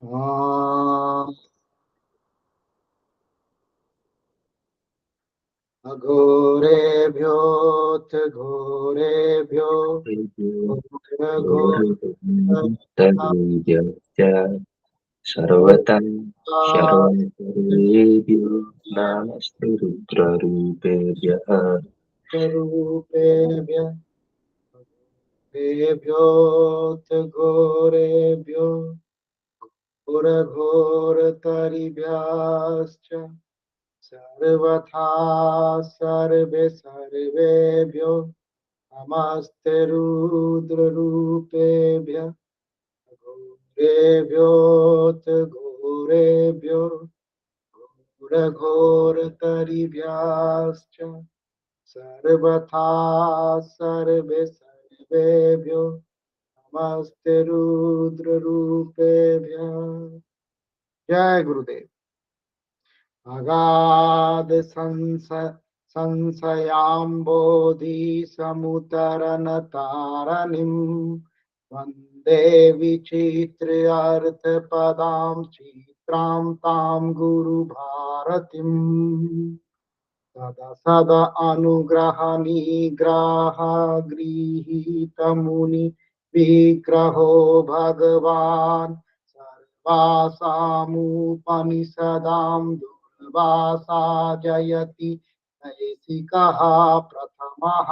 अघोरेभ्योऽथ घोरेभ्यो घोर घोरतरवीर्यस्य सर्वथा शर्वकरेभ्यो नमस्ते रुद्ररूपेभ्यः रूपेभ्य घोरेभ्योऽथ घोरेभ्यो घोरघोरतरिभ्यश्च सर्वथा सर्वेभ्यो नमस्ते रुद्ररूपेभ्य घोरेभ्योऽथ घोरेभ्यो घोरघोरतरिभ्यश्च सर्वथा सर्वेभ्यो नमस्ते रुद्ररूपेभ्य। जय गुरुदेव। अगाध संशयाम्बोधि समुतरन तारणिं वन्दे विचित्र अर्थपदां चित्रां तां गुरुभारतीम् सद अनुग्रह निग्रह गृहीत मुनि विग्रहो भगवान् सर्वासामुपनिषदां दुर्वासा जयति नैसिकः प्रथमः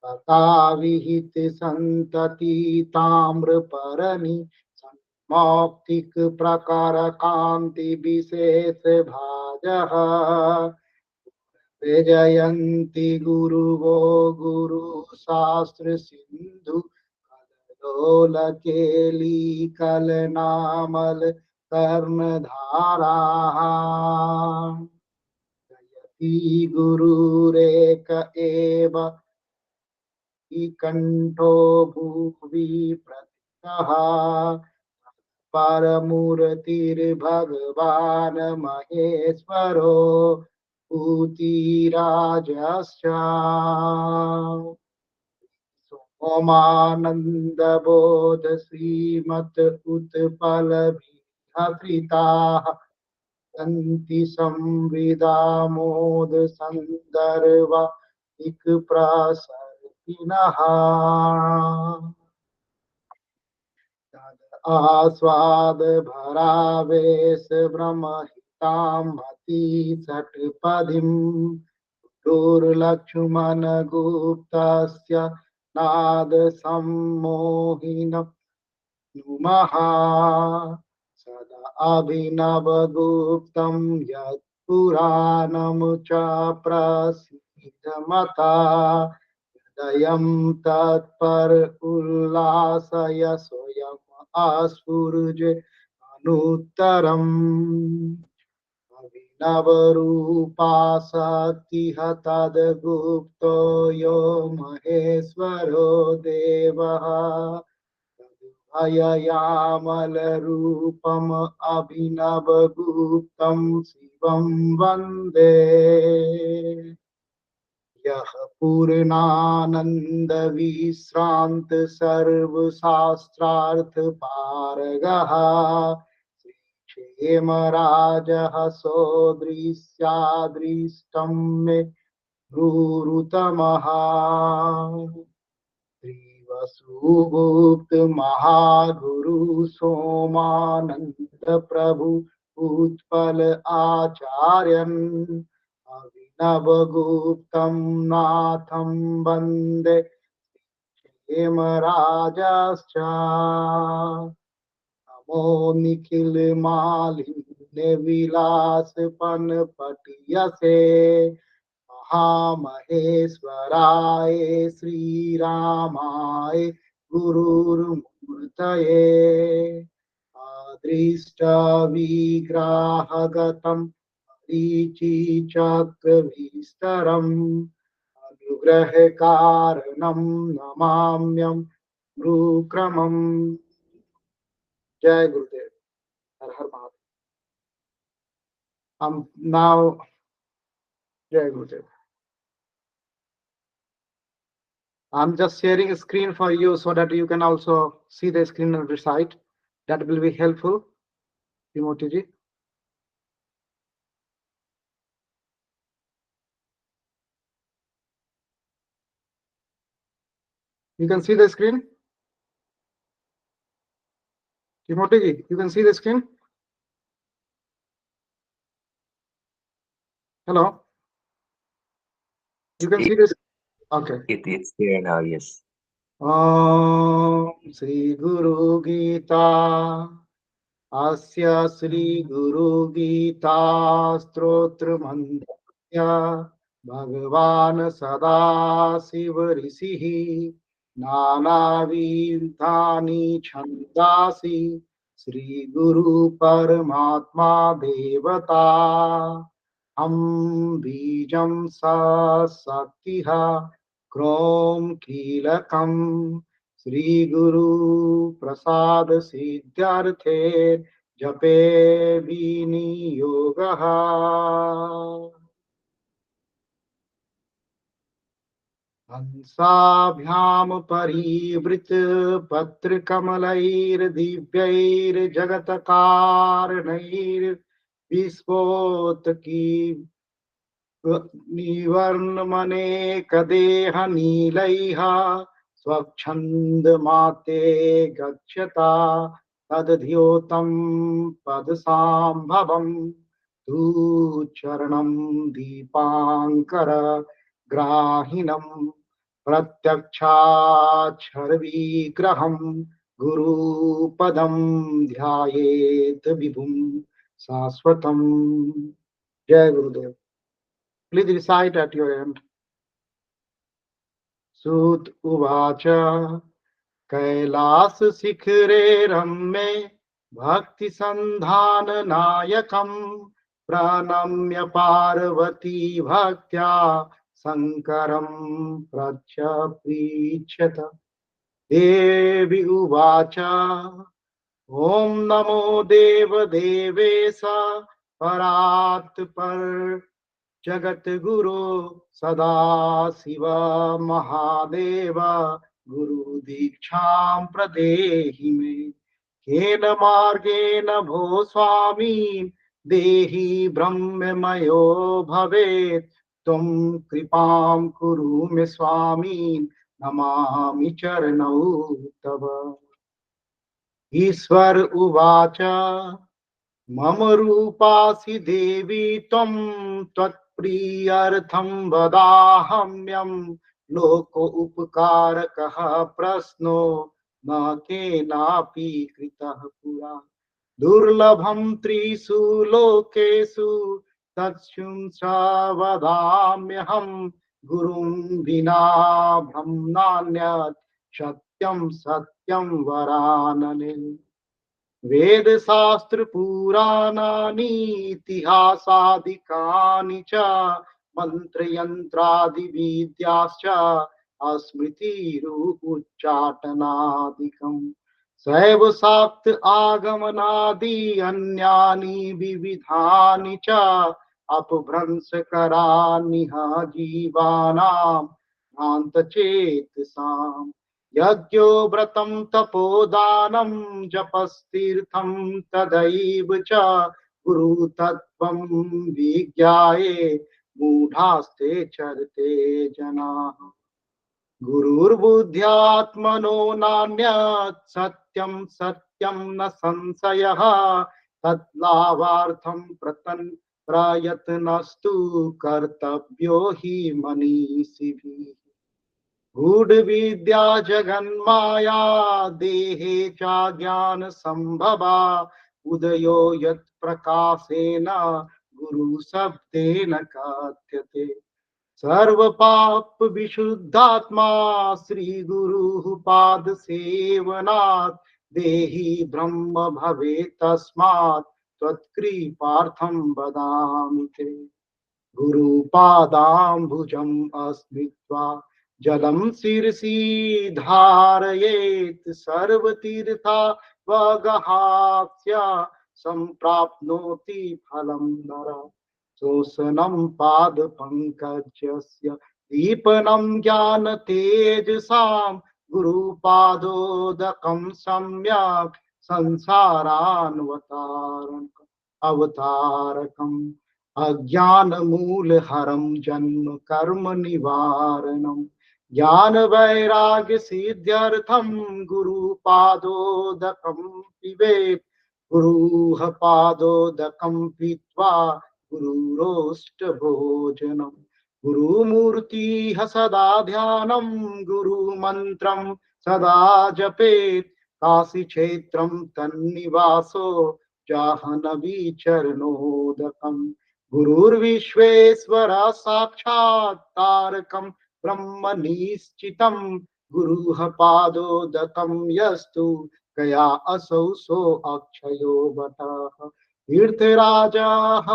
तथा विहित संतति ताम्रपर्णि मौक्तिक प्रकार कांति विशेष भाजः जयंती गुरुवो गुरु शास्त्र सिंधु कलोल केली कल नामल कर्णधारा जयति गुरुरेक एव कंठो भुवि प्रतिष्ठः परमूर्तिर्भगवान् महेश्वरो भूतिराजश्च सोमानन्दबोध श्रीमत् उत्पलभिहृताः सन्ति संविदामोद सन्दर्वा प्रसर्पिनः आस्वाद भरावेश ब्रह्महितां मति षट्पदीं दुर्लक्ष्मण गुप्तस्य नाद सम्मोहिन नुमः सदा अभिनव गुप्तं यत्पुराणं च प्रसीदमता हृदयं तत्पर उल्लासय स्वयं आस्फुर्ज अनुत्तरम् अभिनवरूपासक्तिः तद्गुप्तो यो महेश्वरो देवः अययामलरूपम् अभिनवगुप्तं शिवं वन्दे यः पूर्णानंद विश्रांत सर्वशास्त्रार्थ पारगः श्रीक्षेमराजः सौदृश्यादृष्टं मे गुरुतमः श्रीवसुगुप्त महागुरु सोमानंद प्रभु उत्पल आचार्यन् अभिनवगुप्तं नाथं वन्दे हेमराजश्च नमो निखिल मालिन्य विलासपन पटियसे महामहेश्वराय श्रीरामाय गुरुर्मूर्तये अदृष्ट विग्रहगतम् चक्रविस्तरम् अनुग्रह कारणं नमाम्यं गुरुक्रमम्। जय गुरुदेव। हर हर Mahadev. Now, Jai Gurudev. I'm just sharing a screen for you so that you can also see the screen on the side. That will be helpful, Timothy ji. You can see the screen, Timothy ji. You can see the screen. Hello. You can see this. Okay. It's there now, yes. Om Sri Guru Gita. Asya Sri Guru Gita Strotra Mantrya Bhagavan Sada Siva Risihi Nana Vithani Chandasi Sri Guru Paramatma Devata Ham Bijam Sa Saktiha Krom Kilakam Sri Guru Prasad Siddharthe Jape Viniyogaha हंसाभ्याम परिवृत पत्र कमलैर दिव्यैर जगत कारणैर विस्फोट की निवर्णमनेकदेह नीलैः स्वच्छन्दमाते गच्छता तद्ध्योतं पदसाम्भवम् तु चरणं दीपाङ्कर ग्राहिणम् प्रत्यक्षाक्षरविग्रहं गुरुपदं ध्यायेत् विभुं शाश्वतम्. जय गुरुदेव. Please recite at your end. Sut uvacha Kailas शिखरे रम्ये भक्ति संधान नायकम प्रणम्य पार्वती भक्त्या शंकरं प्रत्यप्रीच्छत. देवी उवाच ओम नमो देव देवेश परात् पर जगत गुरु सदा शिव महादेव गुरु दीक्षां प्रदेहि मे केन मार्गेण भो स्वामी देहि ब्रह्ममयो भवेत् त्वं कृपां कुरु मे स्वामी नमामि चरणौ तव. ईश्वर उवाच मम रूपासि देवी त्वं त्वत्प्रियर्थं वदाहम्यं लोक उपकारकः प्रश्नो न केनापि कृतः पुरा दुर्लभं त्रिषु लोकेषु तत्सुंस वदाम्यहं गुरुं विना ब्रह्मणान्यत् सत्यं सत्यं वरानने. वेद शास्त्र पुराणानि इतिहासादिकानि च मंत्र यंत्रादि विद्याश्च स्मृतिरुच्चाटनादिकम् शैव शाक्त आगमनादि अन्यानि विविधानि च अपभ्रंशकरानिह जीवानां भ्रान्तचेतसाम्. यज्ञो व्रतं तपोदानं जपस्तीर्थं तदैव च गुरुतत्त्वं विज्ञाये मूढास्ते चरते जनाः. गुरुर्बुद्ध्यात्मनो नान्यत् सत्यं सत्यं न संशयः तत्लाभार्थं प्रयत्नस्तु कर्तव्यो हि मनीषिभिः. गूढ़ विद्या जगन्माया देहे च ज्ञान संभवा उदयो यत् प्रकाशेन गुरु शब्देन कथ्यते. सर्व पाप विशुद्धात्मा श्री गुरु पाद सेवनात् देहि ब्रह्म भवे तस्मात् त्वत्कृपार्थं वदामि ते. गुरुपादाम्बुजम् अस्मृत्वा जलं शिरसि धारयेत् सर्वतीर्था वगहास्य सम्प्राप्नोति फलं नर. शोषणं पादपङ्कजस्य दीपनं ज्ञानतेजसां गुरुपादोदकं सम्यक् अवतारकम् अज्ञानमूलहरं जन्म कर्म निवारणम् ज्ञान वैराग्य सिद्ध्यर्थं गुरुपादोदकं पिबेत् गुरुः पादोदकं पीत्वा गुरुरोष्टभोजनम् गुरुमूर्तिः सदा ध्यानं गुरुमन्त्रं सदा जपेत् काशी क्षेत्रं तन्निवासो जाह्नवी चरणोदकम् गुरुर्विश्वेश्वर साक्षात् तारकं ब्रह्म निश्चितं गुरुः पादोदकं यस्तु कया असौ सो अक्षयो बटः तीर्थराजः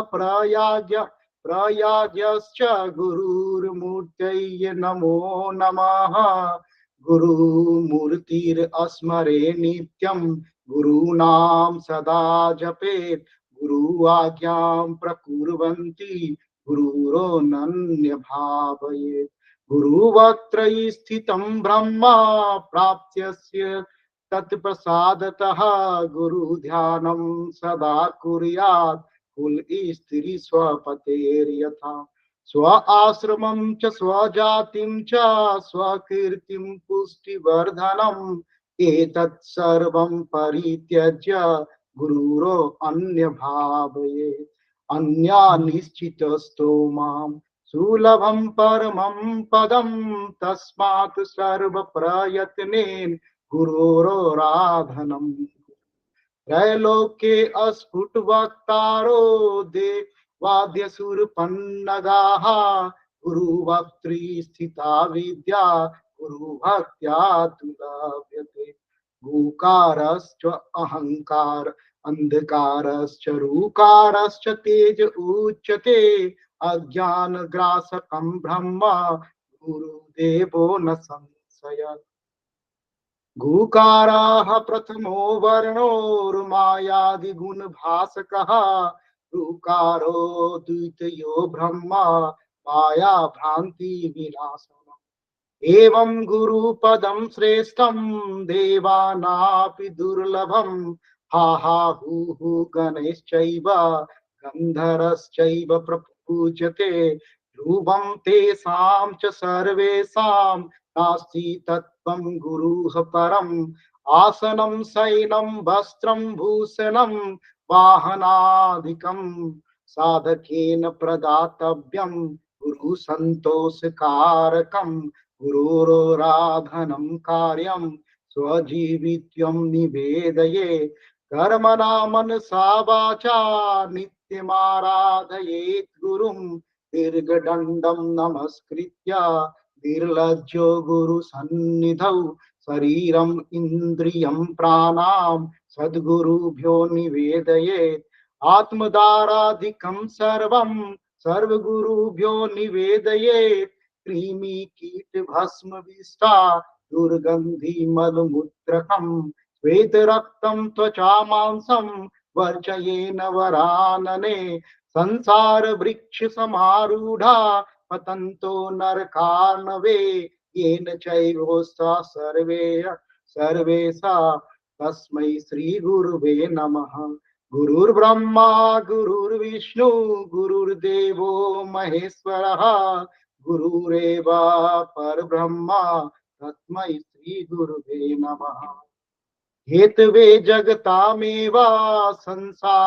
प्रयाग्यश्च गुरुर्मूर्तये नमो नमः गुरुमूर्तिरस्मरे नित्यं गुरूणां सदा जपेत् गुरु आज्ञां प्रकुर्वन्ति गुरुरोऽनन्य भावयेत् गुरुवक्त्र स्थितं ब्रह्म प्राप्त्यस्य तत्प्रसादतः गुरुध्यानं सदा कुर्यात् कुल स्त्री स्वपतेर्यथा स्व आश्रमं च स्वजातिं च स्वकीर्तिं पुष्टिवर्धनम् एतत् सर्वं परित्यज्य गुरुरो अन्य भावयेत् अन्या निश्चितस्तो मां सुलभं परमं पदं तस्मात् सर्वप्रयत्नेन गुरोराधनम् त्रैलोक्ये अस्फुट वक्तारो देवाद्यसुरपन्नगाः गुरुवक्त्री स्थिता विद्या गुरुभक्त्या तुलभ्यते गुकारश्च अहंकार अंधकारश्च रूकारश्च तेज उच्यते अज्ञानग्रासकं ब्रह्म गुरुदेवो न संशयः गुकाराः प्रथमो वर्णोर्मायादिगुणभासकः ऋकारो द्वितीयो ब्रह्मा माया भ्रांति विनाशनम् एवं गुरुपदं श्रेष्ठं देवानापि दुर्लभं हा हा हु गणैश्चैव गन्धर्वश्चैव प्रपूज्यते ध्रुवं तेषां च सर्वेषां नास्ति तत्त्वं गुरुः परम् आसनं शयनं वस्त्रं भूषणं वाहनादिकं साधकेन प्रदातव्यं गुरु संतोषकारकं गुरोराधनं कार्यं स्वजीवित्वं निवेदये कर्मणा मनसा वाचा नित्यमाराधयेत् गुरुं दीर्घदण्डं नमस्कृत्य निर्लज्जो गुरु सन्निधौ शरीरम इंद्रियं प्राणां सद्गुरुभ्यो निवेदयेत् आत्मदाराधिकं सर्वं सर्वगुरुभ्यो निवेदयेत् कृमि कीट भस्म विष्टा दुर्गंधि मलमूत्रकं श्वेत रक्तं त्वचा मांसं वर्चयेन वरानने संसार वृक्ष समारूढ़ा पतन्तो नरकार्णवे येन चैवोस्ता सर्वेशा तस्मै श्री गुरुवे नमः गुरुर्ब्रह्मा गुरुर्विष्णु गुरुर्देवो महेश्वरः गुरुरेव परब्रह्मा तस्मै श्री गुरुवे नमः हेतवे जगतामेव संसारानवसेतवे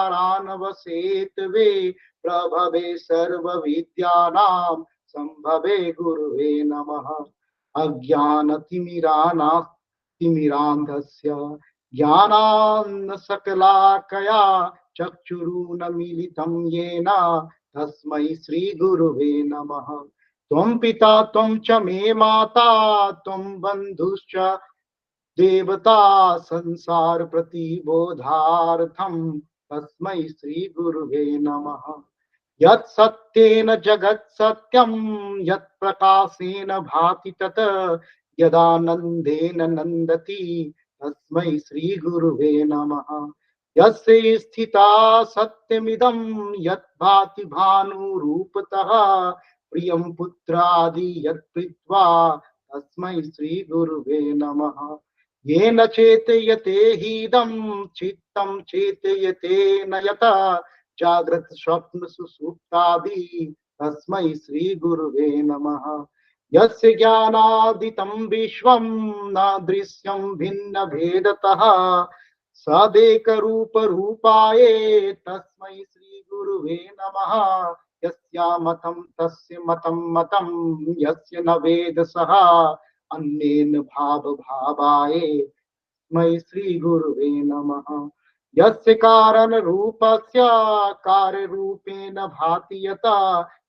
प्रभवे सर्वविद्यानां संभवे गुरुवे नमः अज्ञानतिमिरान्धस्य ज्ञानान्नशकलाकया चक्षुरुन्मीलितं येन तस्मै श्रीगुरुवे नमः त्वं पिता त्वं च मे माता त्वं बन्धुश्च देवता संसार प्रतिबोधार्थं तस्मै श्री गुरुवे नमः यत् सत्येन जगत् सत्यं यत् प्रकाशेन भाति तत् यदानन्देन नन्दति तस्मै श्री गुरुवे नमः यस्य स्थिता सत्यमिदं यत् भाति भानुरूपतः प्रियं पुत्रादि यत् प्रीत्वा तस्मै श्री गुरुवे नमः येन चेतयते हीदं चित्तं चेतयते न यथा जाग्रत स्वप्न सुसुप्तादि तस्मै श्री गुरुवे नमः। यस्य ज्ञानादितं विश्वं न दृश्यं भिन्न भेदतः सदेकरूपरूपाय तस्मै श्री गुरुवे नमः। यस्यामतं तस्य मतं मतं यस्य न वेद सः अन्येन भाव भावाय मयि श्री गुरुवे नमः। यस्य कारण रूपस्य कार्य रूपेण भाति यथा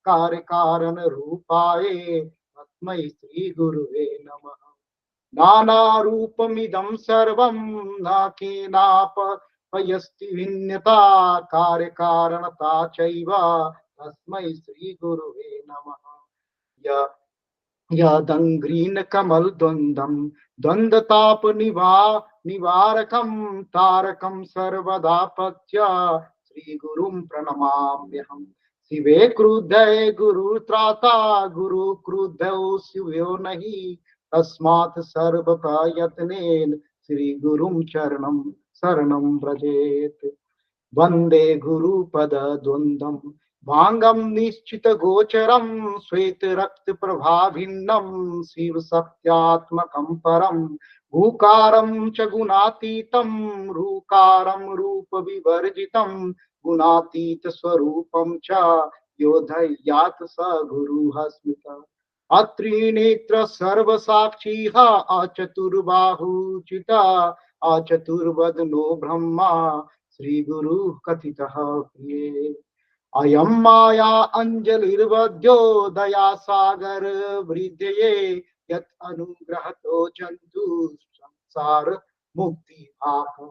कार्य कारण रूपाय तस्मै श्री गुरुवे नमः। नाना रूपमिदं सर्वं न केनापयस्ति भिन्नता कार्य कारणता चैव तस्मै श्री गुरुवे नमः। यदङ्घ्रीन कमल द्वन्द्वं द्वन्द्वताप निवारकं तारकं सर्वदा पत्य श्री गुरुं प्रणमाम्यहम्। शिवे क्रुद्धे गुरु त्राता गुरु क्रुद्धौ शिवो नहि तस्मात् सर्व प्रयत्नेन श्री गुरुं चरणं शरणं व्रजेत्। वंदे गुरुपद द्वंद्वं भांगम निश्चित गोचरम श्वेत रक्त प्रभाभिन्नम शिव सत्यात्मकं परम भूकारं च गुणातीतं रूकारं रूप विवर्जितं गुणातीत स्वरूपं च योधयात स गुरुः स्मृतः। अत्रिनेत्र सर्वसाक्षी अचतुर्बाहुचिता अचतुर्वदनो ब्रह्मा श्री गुरु कथितः प्रिये। अयं माया अंजलिर्वद्यो दया सागर वृद्धये यत् अनुग्रहतो जन्तु संसार मुक्ति भाग।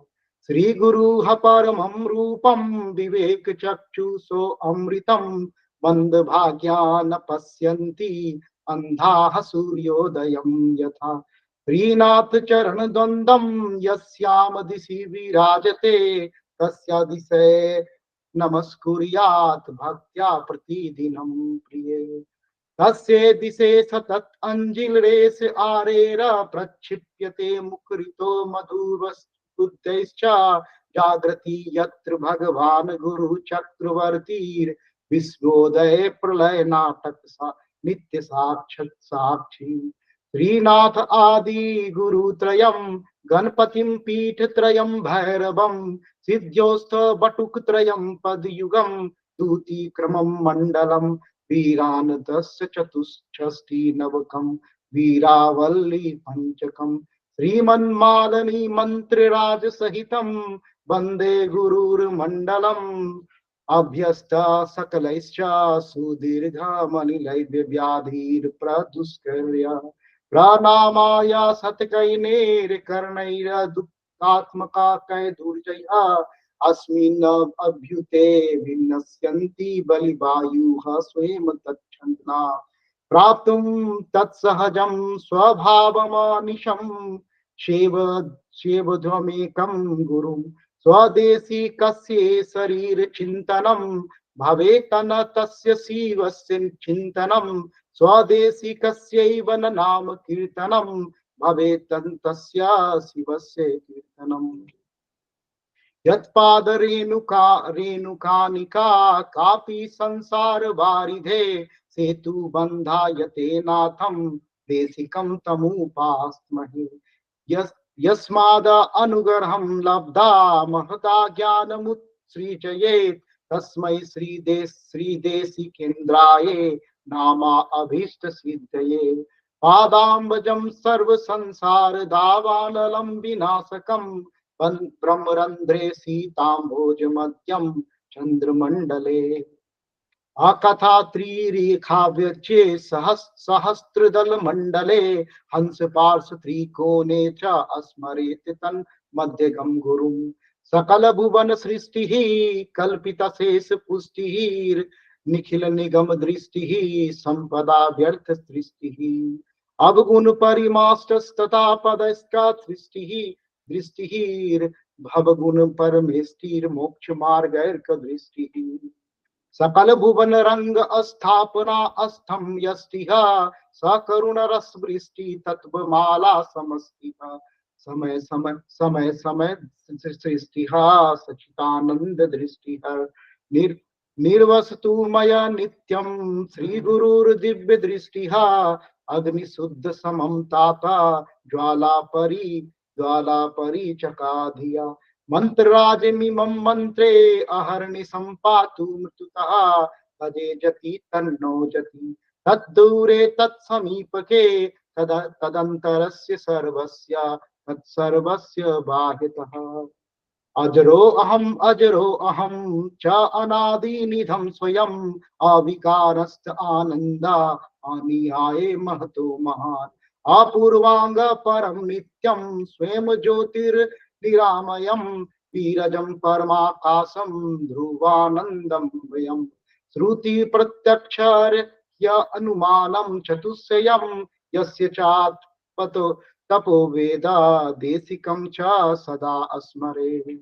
श्री गुरुः परमं रूपं विवेक चक्षुषो अमृतं मंद भाग्या न पश्यन्ति अंधाः सूर्योदयं यथा। श्रीनाथ चरण द्वंद्वं यस्याम दिशि विराजते तस्या दिशे नमस्कुर्यात् भक्त्या प्रतिदिनं प्रिये। तस्य दिशे सतत अंजिल्रेष आरेर प्रक्षिप्यते मुखरितो मधुवस्तुतैश्च जागृति यत्र भगवान् गुरु चक्रवर्ती विश्वोदय प्रलय नाटक सा नित्य साक्षात् साक्षी। श्रीनाथ आदि गुरुत्रयं गणपतिं पीठत्रयं भैरवं सिद्ध्योस्थ बटुकत्रयं पदयुगं दूतीक्रमं मण्डलं वीरान दस्य चतुष्षष्टि नवकं वीरावल्ली पंचकं श्रीमन्मालिनी मंत्रराज सहितं वंदे गुरुर्मण्डलम्। अभ्यस्त सकलैश्च सुदीर्घ मणिलैव्य व्याधिर प्रदुष्कर्य प्रणामाय सतकैनेर कर्णैर दुःखात्मका कै दुर्जया अस्मिन् अभ्युते विनश्यन्ति बलिवायुः स्वयं तच्छन्ना प्राप्तुं तत्सहजं स्वभावमानिशं शेव शेवध्वमेकं गुरुं स्वदेशी कस्य शरीर चिंतनम भवेत् न तस्य शिवस्य चिंतनम स्वदेशी कस्यैव न नाम कीर्तनम भवेत् तस्य शिवस्य कीर्तनम। यत्पाद रेणुका रेणुकानिका कापि संसार वारिधे सेतु बंधायते नाथम देशिकं तमुपास्महे। यस्माद अनुग्रहं लब्धा महता ज्ञानमुत्सृजयेत् तस्मै श्रीदेशिकेन्द्राय नामा अभीष्ट सिद्धये। पादाम्बजं सर्व संसार दावानलं विनाशकं ब्रह्मरंध्रे सीताम्भोज मध्यम चंद्रमंडले। अकथा त्रिरेखाव्यचे सहस्त्रदल मंडले हंस पार्श्व त्रिकोणे च अस्मरेत तन् मध्यगं गुरुं। सकल भुवन सृष्टि कल्पित शेष पुष्टि निखिल निगम दृष्टि संपदा व्यर्थ सृष्टि। अवगुण परिमाष्टस्तथा पदस्का सृष्टि दृष्टि भवगुण परमेष्टिर मोक्ष मार्गैर्क दृष्टि। सकल भुवन रंग स्थापना अस्थम यष्टिः सकरुण रस वृष्टि तत्व माला समस्तिः। समय समय समय समय सृष्टिहा सचितानंद दृष्टिहर निर निर्वस्तु मया नित्यं श्री गुरुर्दिव्य दृष्टिहा अग्नि शुद्ध समम ताता ज्वाला परी चकाधिया मंत्रराजमिमं मंत्रे अहर्नि संपातु मृत्युतः तदे जति तन्नो जति तद्दूरे तत्समीपके तदंतरस्य सर्वस्य तत्सर्वस्य बाह्यतः अजरो अहम च अनादि निधम स्वयं अविकारस्त आनंदा अनिहाय महतो महान अपूर्वांग परम नित्यं स्वयं ज्योतिर्निरामयं वीरजं परमाकाशं ध्रुवानंदं वयं श्रुति प्रत्यक्षार्य अनुमानं चतुष्यं यस्य चात् पतो तपो वेदा देशिकं च सदा स्मरे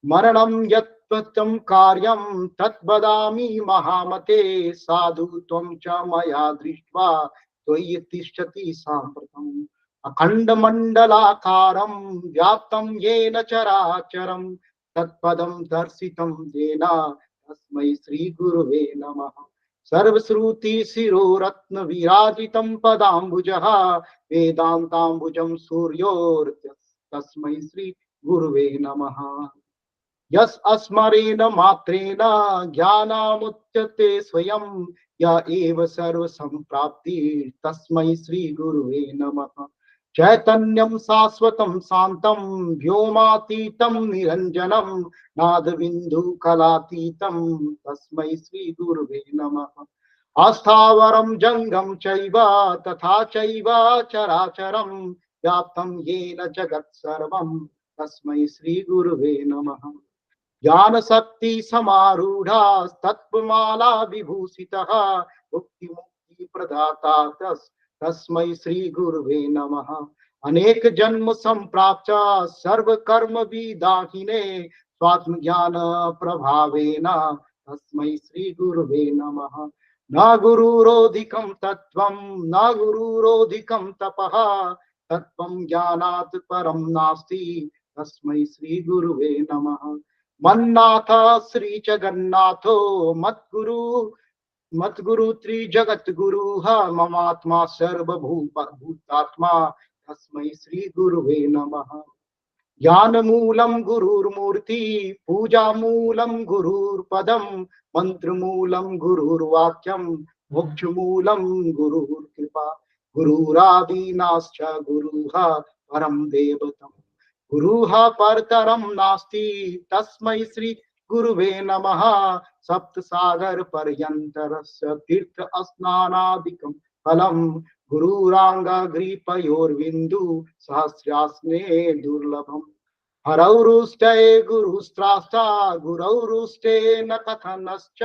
मरणं यत्त्वं कार्यं तद्वदामि महामते साधु त्वं च मया दृष्ट्वा त्वयि तिष्ठति साम्प्रतम् अखण्डमण्डलाकारं व्याप्तं येन चराचरं तत्पदं दर्शितं येन तस्मै श्रीगुरुवे नमः सर्वश्रुति शिरोरत्न विराजितं पदाम्बुजः वेदान्ताम्बुजं सूर्योर्तस्मै श्री गुरुवे नमः यस् स्मरेण मात्रेण ज्ञानमुच्यते स्वयं य एव सर्वसम्प्राप्ति तस्मै श्री गुरुवे नमः चैतन्यं शाश्वतं शान्तं व्योमातीतं निरञ्जनं नादबिन्दुकलातीतं तस्मै श्री गुरुवे नमः अस्थावरं जङ्गं चैव तथा चैव चराचरं व्याप्तं येन जगत् सर्वं तस्मै श्री गुरुवे नमः ज्ञान शक्ति समारूढ़ा तत्वमाला विभूषितः मुक्ति मुक्ति प्रदाता तस्मै श्री गुरुवे नमः अनेक जन्म संप्राप्त सर्व कर्म विदाहिने स्वात्म ज्ञान प्रभावेन तस्मै श्री गुरुवे नमः न गुरुरोधिकं तत्त्वं न गुरुरोधिकं तपः तत्त्वं ज्ञानात् परं नास्ति तस्मै श्री गुरुवे नमः मन्नाथ श्री जगन्नाथो मद्गुरु त्रिजगत गुरु ममात्मा सर्वभूतात्मा तस्मै श्री गुरुवे नमः ज्ञान मूलम गुरुर्मूर्ति पूजा मूलम गुरुर्पदम मंत्र मूलम गुरुर्वाक्यम मोक्ष मूलम गुरुर्कृपा गुरुरादीनाश्च गुरुः परम देवतम गुरुः परतरं नास्ति तस्मै श्री गुरुवे नमः सप्त सागर पर्यन्तरस्य तीर्थ स्नानादिकं फलं गुरुरांगाग्रीपयोर्विन्दु सहस्रास्ने दुर्लभम् हरौरुष्टे गुरुस्त्रास्ता गुरौरुष्टे न कथनश्च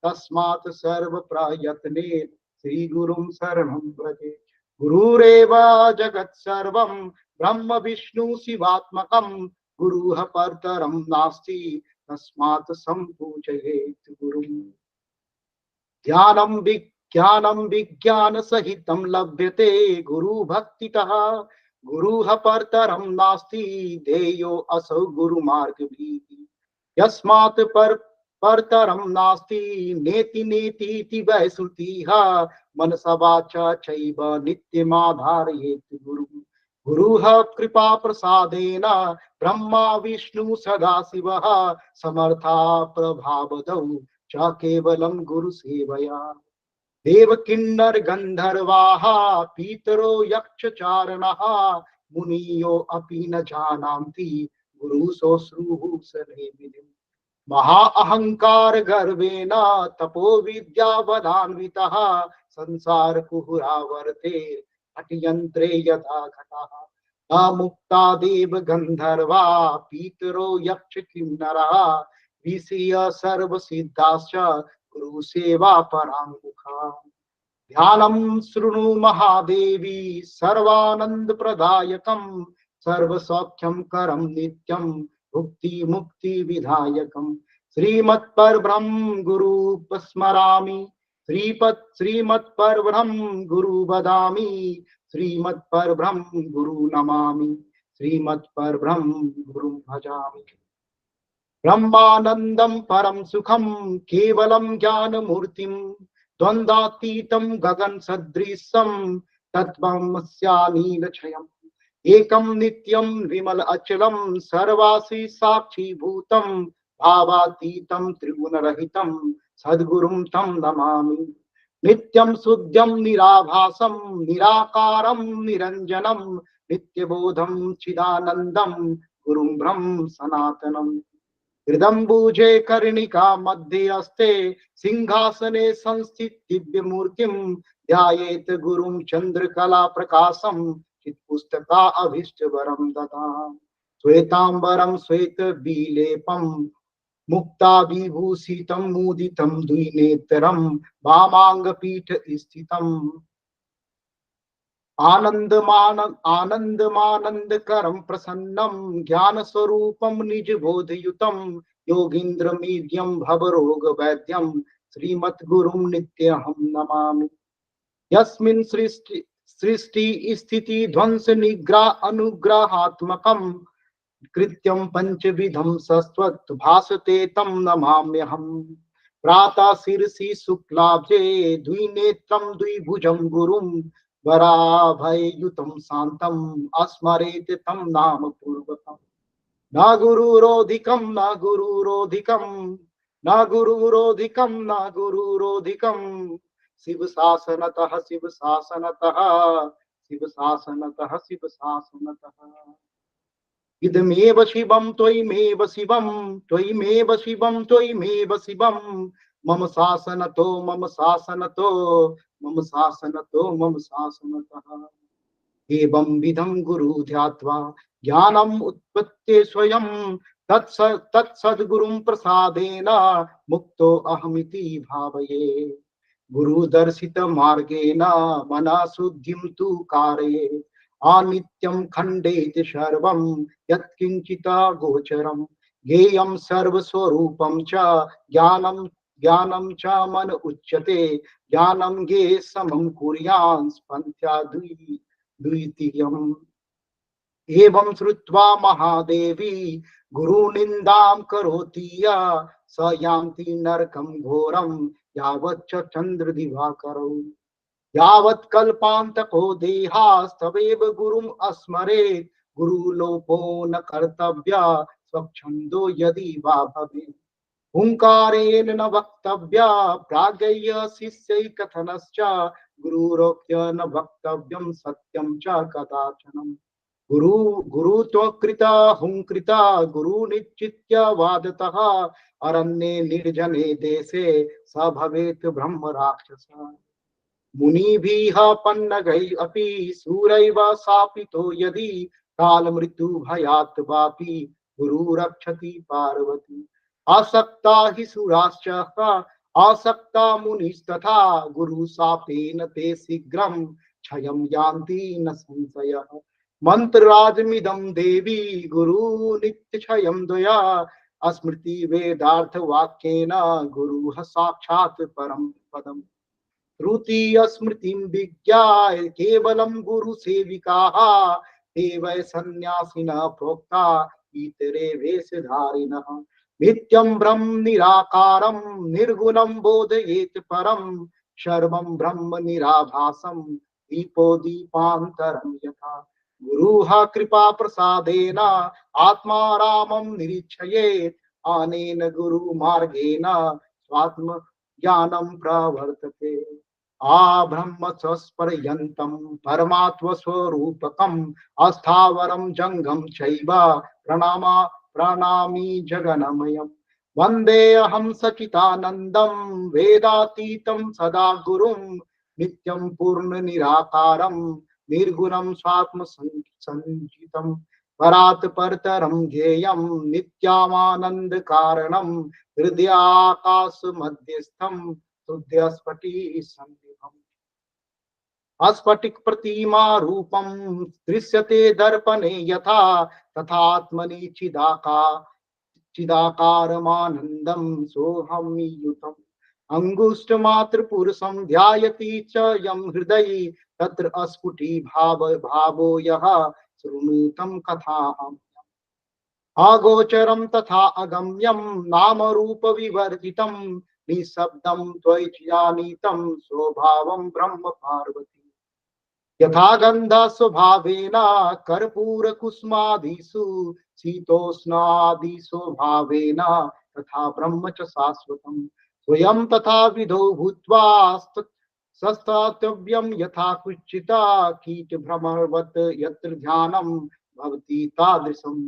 तस्मात् सर्वप्रयत्ने श्रीगुरुं शरणं व्रजे गुरुरेव जगत् सर्वं ब्रह्म विष्णु शिवात्मकं गुरुः परतरं नास्ति तस्मात् सम्पूजयेत् गुरुम् ज्ञानं विज्ञान सहितं लभ्यते गुरु भक्तितः गुरुः परतरं नास्ति देयो असौ गुरुमार्गभिः यस्मात् परतरं नास्ति नेति नेतीति वै श्रुतिः मनसा वाचा चैव नित्यमाधारयेत् गुरुः गुरुः कृपा प्रसादेन ब्रह्मा विष्णु सदाशिवः समर्था प्रभावदौ च केवलं गुरुसेवया देवकिन्नर गन्धर्वाः पीतरो यक्षचारणः मुनियो अपि न जानन्ति गुरु शुश्रूषु सनेमिनिम् महा अहंकार गर्वेण तपो विद्यावदान्वितः संसार कुहुरावर्ते घटयन्त्रे यथा घटः अमुक्ता देव गंधर्वा पीतरो यक्ष किन्नरः विषय सर्व सिद्धाश्च गुरु सेवा पराङ्मुखा ध्यानं शृणु महादेवी सर्वानंद प्रदायकं सर्वसौख्यं करं नित्यं मुक्ति मुक्ति विधायकं श्रीमत्परब्रह्म गुरु स्मरामि श्रीमत्परब्रह्म गुरु वदामि श्रीमत्परब्रह्म गुरु नमामि श्रीमत्परब्रह्म गुरुं भजामि। ब्रह्मानंदं परम सुखम केवलं ज्ञानमूर्तिं द्वंद्वातीतं गगन सदृशं तत्त्वमस्यानीलक्षयम् एकं नित्यं विमल अचलं सर्वासि साक्षीभूतं भावातीतं त्रिगुणरहितं सद्गुरुं तं नमामि। नित्यं शुद्धं निराभासं निराकारं निरञ्जनं नित्यबोधं चिदानन्दं गुरुं ब्रह्म सनातनम्। हृदम्बुजे कर्णिका मध्ये अस्ते सिंहासने संस्थित दिव्य मूर्तिम ध्यायेत गुरुं चंद्रकला प्रकाशम चित पुस्तका अभिष्ट वरम ददा श्वेतांबरम श्वेत बीलेपम मुक्ता विभूषितम मुदितम द्विनेत्रम वामांग पीठ स्थितम आनंदमानंदकरं प्रसन्नं ज्ञान स्वरूपं निज बोधयुतं योगींद्र मीड्यं भवरोग वैद्यं श्रीमद्गुरुं नित्यहं नमामि। यस्मिन् सृष्टि स्थिति ध्वंस निग्रह अनुग्रहात्मकं कृत्यं पंचविधं सस्वत् भासते तं नमाम्यहम्। प्रातः शिरसि शुक्लाब्जे द्विनेत्रं द्विभुजं गुरुं वराभययुतं शान्तम् अस्मरेत् तं नाम पूर्वकम्। न गुरुरोधिकं न गुरुरोधिकं न गुरुरोधिकं न गुरुरोधिकं शिव शासनतः शिव शासनतः शिव शासनतः शिव शासनतः इदमेव शिवं त्वयिमेव शिवं त्वयिमेव शिवं त्वयिमेव शिवं मम शासनतो मम शासनतो मम शासनतो मम शासनतः एवं विधं गुरु ध्यात्वा ज्ञानम् उत्पत्ते स्वयं तत्सद्गुरुं प्रसादेन मुक्तो अहमिति भावये। गुरु दर्शित मार्गेण मना शुद्धिं तु कारये अनित्यं खण्डेत सर्वं यत्किञ्चित् गोचरं ज्ञेयं सर्वस्वरूपं च ज्ञानं ज्ञानं च मन उच्यते ज्ञानं ज्ञे समं कुर्यान् पन्थ्या द्वितीयम्। एवं श्रुत्वा महादेवी गुरुनिन्दां करोति यः स यान्ति नरकं घोरं यावच्च चन्द्रदिवाकरौ। यावत् कल्पान्तको देहास्तवेव गुरुम् अस्मरेत् गुरुलोपो न कर्तव्य स्वच्छन्दो यदि वा भवेत्। हुंकारेण न वक्तव्या प्राज्ञया शिष्यै कथनश्च गुरुरोक्त्य न वक्तव्यं सत्यं च कदाचनम्। गुरु गुरुत्वकृता हुंकृता गुरु निश्चित्य वादतः अरण्ये निर्जने देशे स भवेत् ब्रह्म राक्षसः। मुनिभिः पन्नगैः अपि शूरैव शापितो यदि काल मृत्यु भयात् वापि गुरु रक्षति पार्वती। आसक्ता हि सुराश्च आसक्ता मुनिस्तथा गुरु शापेन ते शीघ्रं क्षयं यान्ति न संशयः। मंत्रराजमिदं देवी गुरु नित्य क्षयं दया स्मृति वेदार्थ वाक्येन गुरुः साक्षात् परम पदम्। श्रुति स्मृतिं विज्ञाय केवलं गुरु सेविकाः ते वै सन्यासिनः प्रोक्ता इतरे वेशधारिणः। नित्यं ब्रह्म निराकारं निर्गुणं बोधयेत् परं सर्वं ब्रह्म निराभासं दीपो दीपान्तरं यथा। गुरुः कृपा प्रसादेन आत्मारामं निरीक्षयेत् अनेन गुरु मार्गेण स्वात्म ज्ञानं प्रवर्तते। आ ब्रह्म पर्यन्तं परमात्म स्वरूपकम् अस्थावरं जंगम चैव प्रणामी जगन्मयम्। वन्दे अहं सचितानन्दं वेदातीतं सदा गुरुं नित्यं पूर्ण निराकारं निर्गुणं स्वात्म संजितं परात् परतरं ज्ञेयं नित्यामानंद कारणं हृदयाकाश मध्यस्थं शुद्ध स्फटिक प्रतिमा रूपं दृश्यते दर्पणे यथा तथात्मनि चिदाकारमानन्दं सोऽहमयुतम्। अंगुष्ठमात्र पुरुषं ध्यायति च यं हृदये तत्र अस्फुटी भावो यः शृणुतं कथाम् अगोचरं तथा अगम्यं नाम रूप विवर्जितं निःशब्दं त्वयिजानीतं स्वभावं ब्रह्म पार्वती यथा गंध स्वभावेन कर्पूर कुसुमादिषु शीतोष्णादि स्वभावेन तथा ब्रह्म च शाश्वतम् स्वयं तथा विधो भूत्वा सस्तातव्यं यथा कुचिता कीट भ्रमरवत् यत्र ध्यानं भवति तादृशम्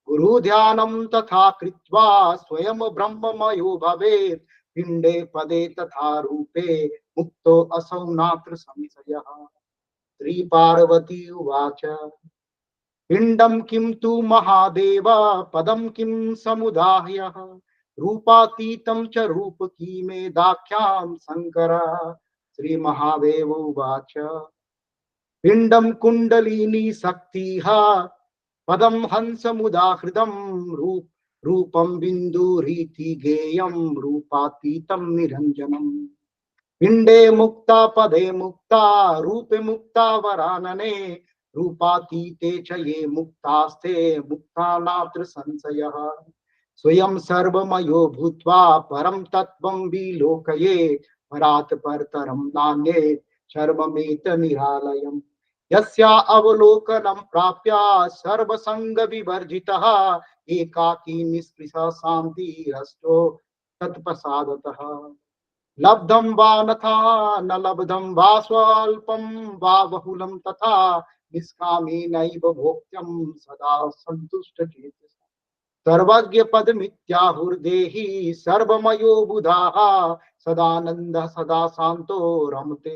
गुरु ध्यानं तथा कृत्वा स्वयं ब्रह्ममयो भवेत् पिंडे पदे तथा रूपे मुक्तो असौ नात्र संशयः श्री पार्वती उवाच पिंडम किम तु महादेव पदम किम समुदाय रूपातीतं च रूप की मे दाख्यां शंकर श्री महादेव उवाच पिंडम कुंडलिनी शक्ति पदम हंस मुदाहृदम रूपम बिंदुरीति गेयम रूपातीतं निरंजनम पिंडे मुक्ता पदे मुक्ता रूपे मुक्ता वरानने रूपातीते च ये मुक्तास्ते मुक्ता नात्र संशयः स्वयं सर्वमयो भूत्वा परम तत्त्वं विलोकये परात् परतरं नान्ये सर्वमेत निरालयम् यस्या अवलोकनं प्राप्य सर्वसंग विवर्जितः एकाकी निष्पृह शान्तिरष्टो तत्प्रसादतः लब्धं वा नथा न लब्धं वा स्वल्पं वा बहुलं तथा निष्कामे नैव भोक्त्यं सदा सन्तुष्ट चेतसा सर्वज्ञ पद मिथ्याहुर्देहि सर्वमयो बुधाः सदानंद सदा शांतो रमते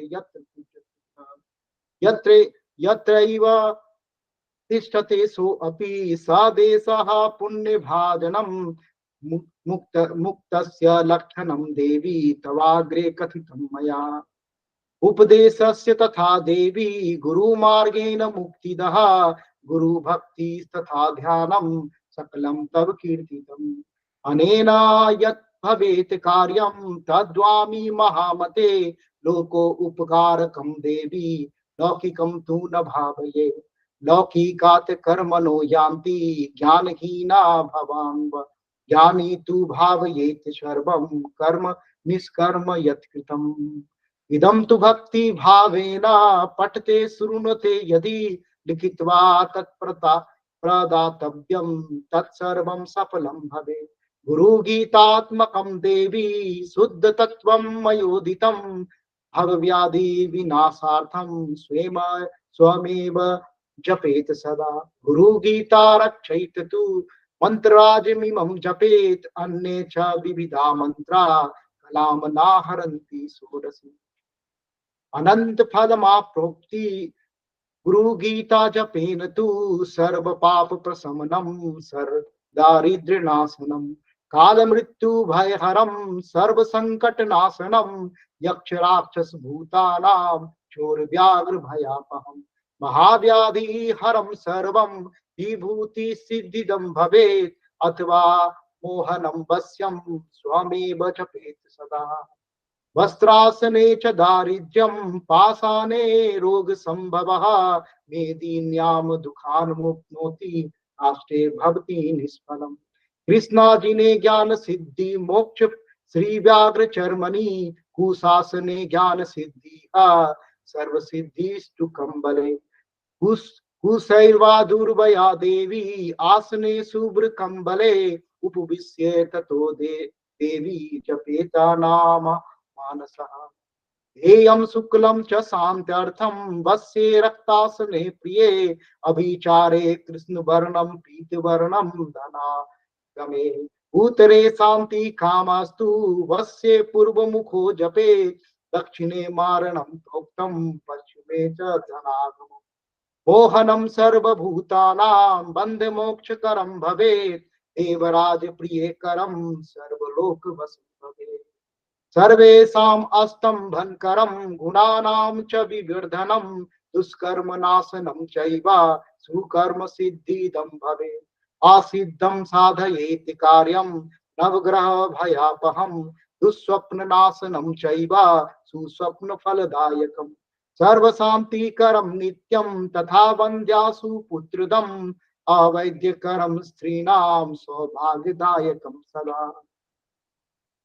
यत्र यत्रैव तिष्ठते सोऽपि स देशः पुण्यभाजनम् मुक्तस्य लक्षणं देवी तवाग्रे कथितं मया उपदेशस्य तथा देवी गुरुमार्गेण मुक्तिदः गुरुभक्ति तथा ध्यानं सकलं तव कीर्तितम् अनेन यत् भवेत् कार्यं तद्वामि महामते लोको उपकारकं देवी लौकिकं तु न भावये लौकिकात् कर्मणो यान्ति ज्ञानहीना भवान्व ज्ञानी तु भावयेत् सर्वं कर्म निष्कर्म यत्कृतम् इदं तु भक्ति भावेन पठते शृणुते यदि लिखित्वा तत्प्रता प्रदातव्यं तत्सर्वं सफलं भवेत् गुरु गीतात्मकं देवी शुद्ध तत्त्वं मयोदितं भवव्याधि विनाशार्थं स्वमेव जपेत सदा गुरु गीता रक्षैत तु मंत्रराजमिमं जपेत अन्ये च विविधा मंत्रा कलाम नाहरन्ति षोडशी अनंत फल प्रोक्ति गुरु गीता जपेन तु सर्व पाप प्रशमनम सर दारिद्र्य नाशनम काल मृत्यु भयहरम सर्व संकट नाशनम यक्ष राक्षस भूतानाम चोर व्याघ्र भयापहम महाव्याधि हरम सर्वम विभूति सिद्धिदम भवेत् अथवा मोहनम वश्यम स्वमेव जपेत सदा वस्त्रासने च दारिद्र्यं पाषाणे रोग संभवः मेदिन्याम दुखान मुक्नोति काष्ठे भवति निष्फलम् कृष्णाजिने ज्ञान सिद्धि मोक्ष श्री व्याघ्र चर्मणि कुशासने ज्ञान सिद्धि सर्व सिद्धिस्तु कंबले कुशैर्वा दुर्वया देवी आसने शुभ्र कंबले उपविश्य ततो देवी जपेता नाम मानसः ध्येयं शुक्लं च शान्त्यर्थं वस्ये रक्तासने प्रिये अभिचारे कृष्णवर्णं पीतवर्णं धनागमे उत्तरे शान्ति कामस्तु वस्ये पूर्वमुखो जपे दक्षिणे मारणं प्रोक्तं पश्चिमे च धनागमो मोहनं सर्वभूतानां बन्धमोक्षकरं भवेत् देवराज प्रियकरं सर्वलोकवशं भवेत् सर्वेषाम् अस्तम्भनकरं गुणानां च विवर्धनं दुष्कर्म नाशनं चैव सुकर्म सिद्धिदं भवेत् असिद्धं साधयेत् कार्यं नवग्रह भयापहं दुःस्वप्न नाशनं चैव सुस्वप्न फलदायकम् सर्वशान्तिकरं नित्यं तथा वन्द्यासु पुत्रदम् अवैद्यकरं स्त्रीणां सौभाग्यदायकं सदा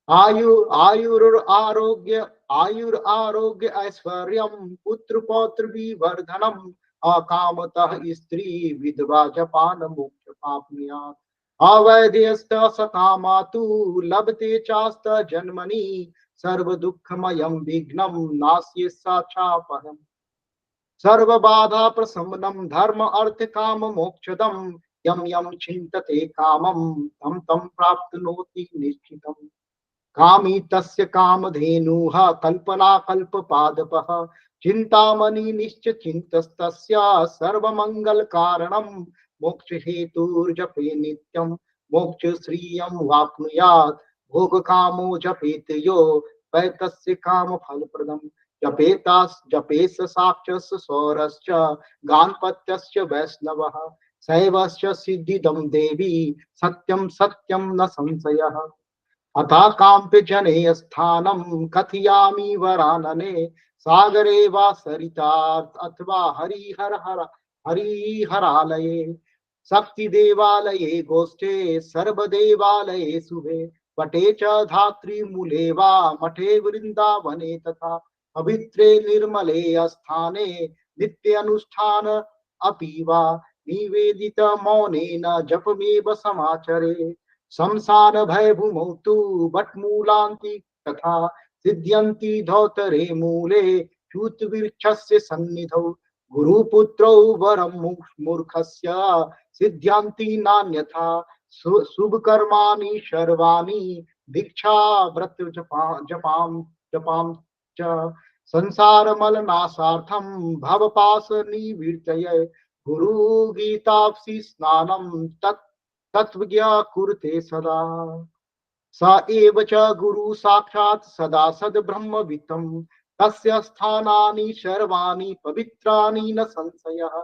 आयुर आरोग्य ऐश्वर्यं पुत्र पौत्र विवर्धनम अकामतः स्त्री विधवा जपान मोक्ष पापनीयात् अवैधेयस्त सकामातु लभते चास्त जन्मनि सर्व दुःखमयं विघ्नं नास्ये साक्षापहम् सर्वबाधा प्रशमनम धर्म अर्थ काम मोक्षदम यम यम चिंतते कामम तम तम प्राप्नोति निश्चितम् कामी तस्य कामधेनुः कल्पना कल्पपादपः चिंतामणि निश्चिन्तस्तस्य सर्वमंगल कारणं मोक्ष हेतुर्जपे नित्यं मोक्ष श्रियं वाप्नुयात् भोग कामो जपेत यो पैतस्य काम फलप्रदम् जपेस साक्षस सौरश्च गानपत्यश्च वैष्णवः शैवश्च सिद्धिदं देवी सत्यं सत्यं न संशयः अथा काम्प्य जने स्थानम कथयामि वरानने सागरे वा सरितार्थ अथवा हरिहरालये शक्ति देवालये गोष्ठे सर्वदेवालये शुभे वटे च धात्री मूले वा मठे वृंदावने तथा पवित्रे निर्मले स्थाने नित्य अनुष्ठान अपि वा निवेदित मौनेन जपमेव समाचरे शमशान भय भूमौ तु बट्मूलान्ति तथा सिद्ध्यन्ति धौतरे मूले च्यूत वृक्षस्य सन्निधौ गुरुपुत्रौ वरं मूर्खस्य सिद्ध्यन्ति नान्यथा शुभ कर्माणि सर्वाणि दीक्षा व्रत जपाम जपाम च संसार मलनाशार्थं भवपाश निवृत्तये गुरु गीताप्सि स्नानं तत्त्वज्ञा कुरुते सदा स एव च गुरु साक्षात् सदा सद ब्रह्मवित्तं तस्य स्थानानि सर्वाणि पवित्राणि न संशयः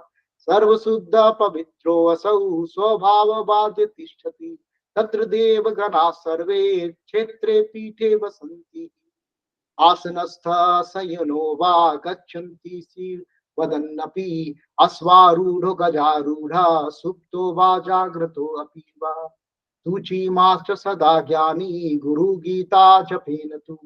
सर्वशुद्ध पवित्रो असौ स्वभाववाद तिष्ठति तत्र देवगणाः सर्वे क्षेत्रे पीठे वसन्ति आसनस्थ शयनो वा गच्छन्ति वदन्नपि अश्वारूढ़ गजारूढ़ सुप्तो वा जाग्रतो अपि वा सूचीमाश्च सदा ज्ञानी गुरु गीता जपेन तु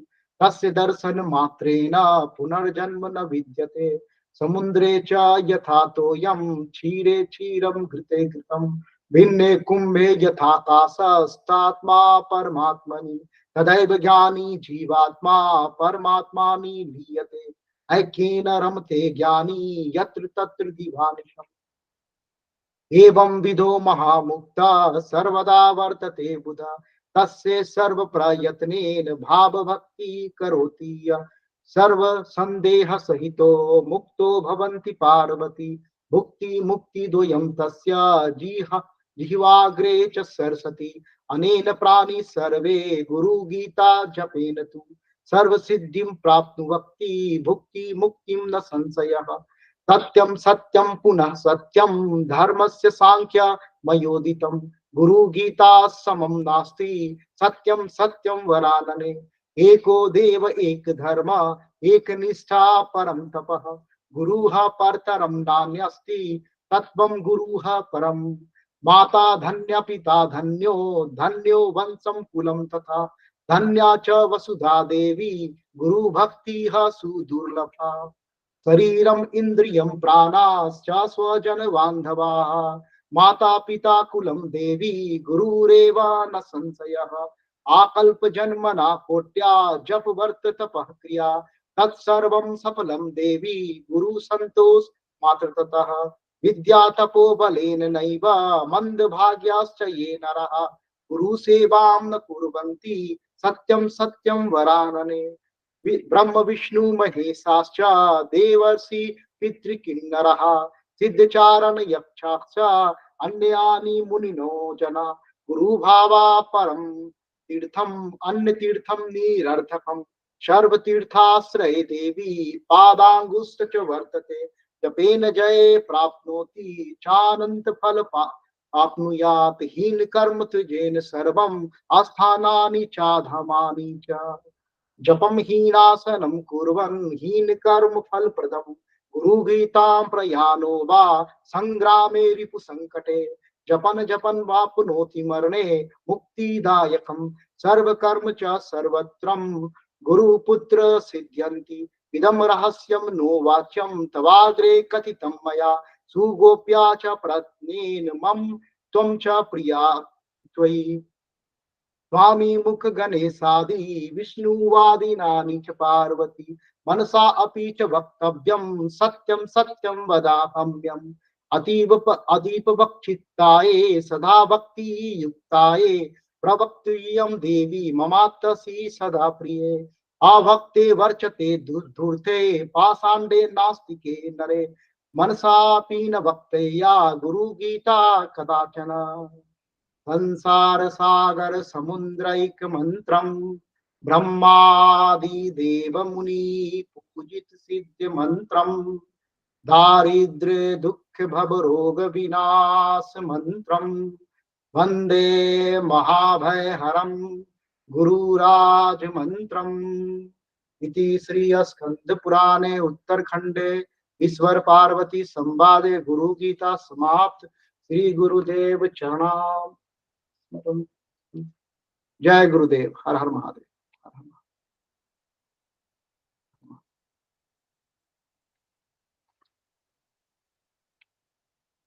तस्य दर्शन मात्रेण पुनर्जन्म न विद्यते समुद्रे च यथा तोयं क्षीरे क्षीरं घृते घृतं भिन्ने कुम्भे यथाकाशस्तात्मा परमात्मनि तदैव ज्ञानी जीवात्मा परमात्मानि लीयते ऐक्येन रमते ज्ञानी यत्र तत्र दिवानिशम् एवं विधो महामुक्ता सर्वदा वर्तते बुधा तस्य सर्व प्रयत्नेन भाव भक्ति करोति यः सर्व संदेह सहितो मुक्तो भवन्ति पार्वती भुक्ति मुक्ति द्वयं तस्य जिह्वाग्रे च सरसति अनेन प्राणी सर्वे गुरु गीता जपेन तु सर्व सिद्धिं प्राप्नुवक्ति भुक्ति मुक्तिं न संशयः सत्यम सत्यम पुनः सत्यम धर्मस्य सांख्य मयोदितम गुरु गीता समम नास्ति सत्यम सत्यम वरानने एको देव एक धर्म एक निष्ठा परम तपः गुरुः परतरम नान्यस्ति तत्वं गुरुः परम माता धन्य पिता धन्यो धन्यो वंशं कुलं तथा धन्या च वसुधा देवी गुरु भक्ति सुदुर्लभा शरीरम इंद्रियम प्राणाश्च स्वजन बांधवाः माता पिता कुलम देवी गुरुरेव न संशयः आकल्प जन्मना कोट्या जप वर्त तपः क्रिया तत्सर्वं सफलं देवी गुरु संतोष मात्र ततः विद्या तपो बलेन नैव मंद भाग्याश्च ये नरः गुरु सेवां न कुर्वन्ति सत्यं सत्यं वरानने ब्रह्म विष्णु महेशाश्च देवर्षि पितृकिन्नरः सिद्धचारण यक्षाश्च अन्यानि मुनिनो जना गुरु भावा परम तीर्थम अन्य तीर्थम निरर्थकम सर्व तीर्थाश्रय देवी पादांगुष्ठ च वर्तते जपेन जय प्राप्नोति चानंत फल आप्नुयात हीन कर्म त्यजेन सर्वम आस्थानानि चाधमानि च जपम हीनासनं कुर्वन् हीन कर्म फल प्रदम गुरु गीतां प्रयानो वा संग्रामे रिपु संकटे जपन जपन वापनोति मरणे मुक्तिदायकं सर्व कर्म च सर्वत्रं गुरुपुत्र सिद्ध्यन्ति इदं रहस्यं नो वाच्यं तवाग्रे कथितं मया सुगोप्या च प्रत्नेन मम त्वं च प्रिया त्वयि स्वामी मुख गणेशादि विष्णुवादिनानि च पार्वती मनसा अपि च वक्तव्यं सत्यं सत्यं वदाहम्यम् अतीव वक्षित्ताये सदा भक्ति युक्ताये प्रवक्तुयं देवी ममात्तसी सदा प्रिये अभक्ते वर्चते धूर्ते पाषाण्डे नास्तिके नरे मनसापि न वक्तया गुरुगीता कदाचन संसार सागर समुद्रैक मंत्रम ब्रह्मादि देव मुनि पूजित सिद्ध मंत्रम दारिद्र्य दुख भव रोग विनाश मंत्रम वंदे महाभय हरम गुरुराज मंत्रम इति श्री स्कंद पुराणे उत्तरखंडे ईश्वर पार्वती संवादे गुरु गीता समाप्त श्री गुरुदेव चरणाम जय गुरुदेव हर हर महादेव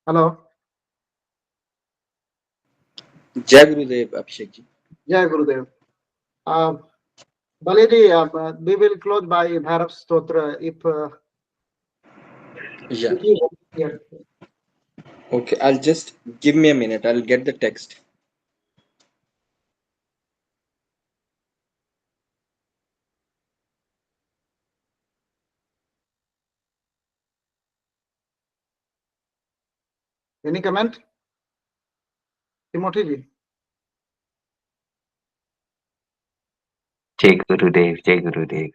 हेलो जय गुरुदेव अभिषेक जी जय गुरुदेव Bali ji, we will close by Bhairav Stotra if yeah okay, I'll just give me a minute, I'll get the text. any comment Timothy ji Jai Gurudev, Jai Gurudev.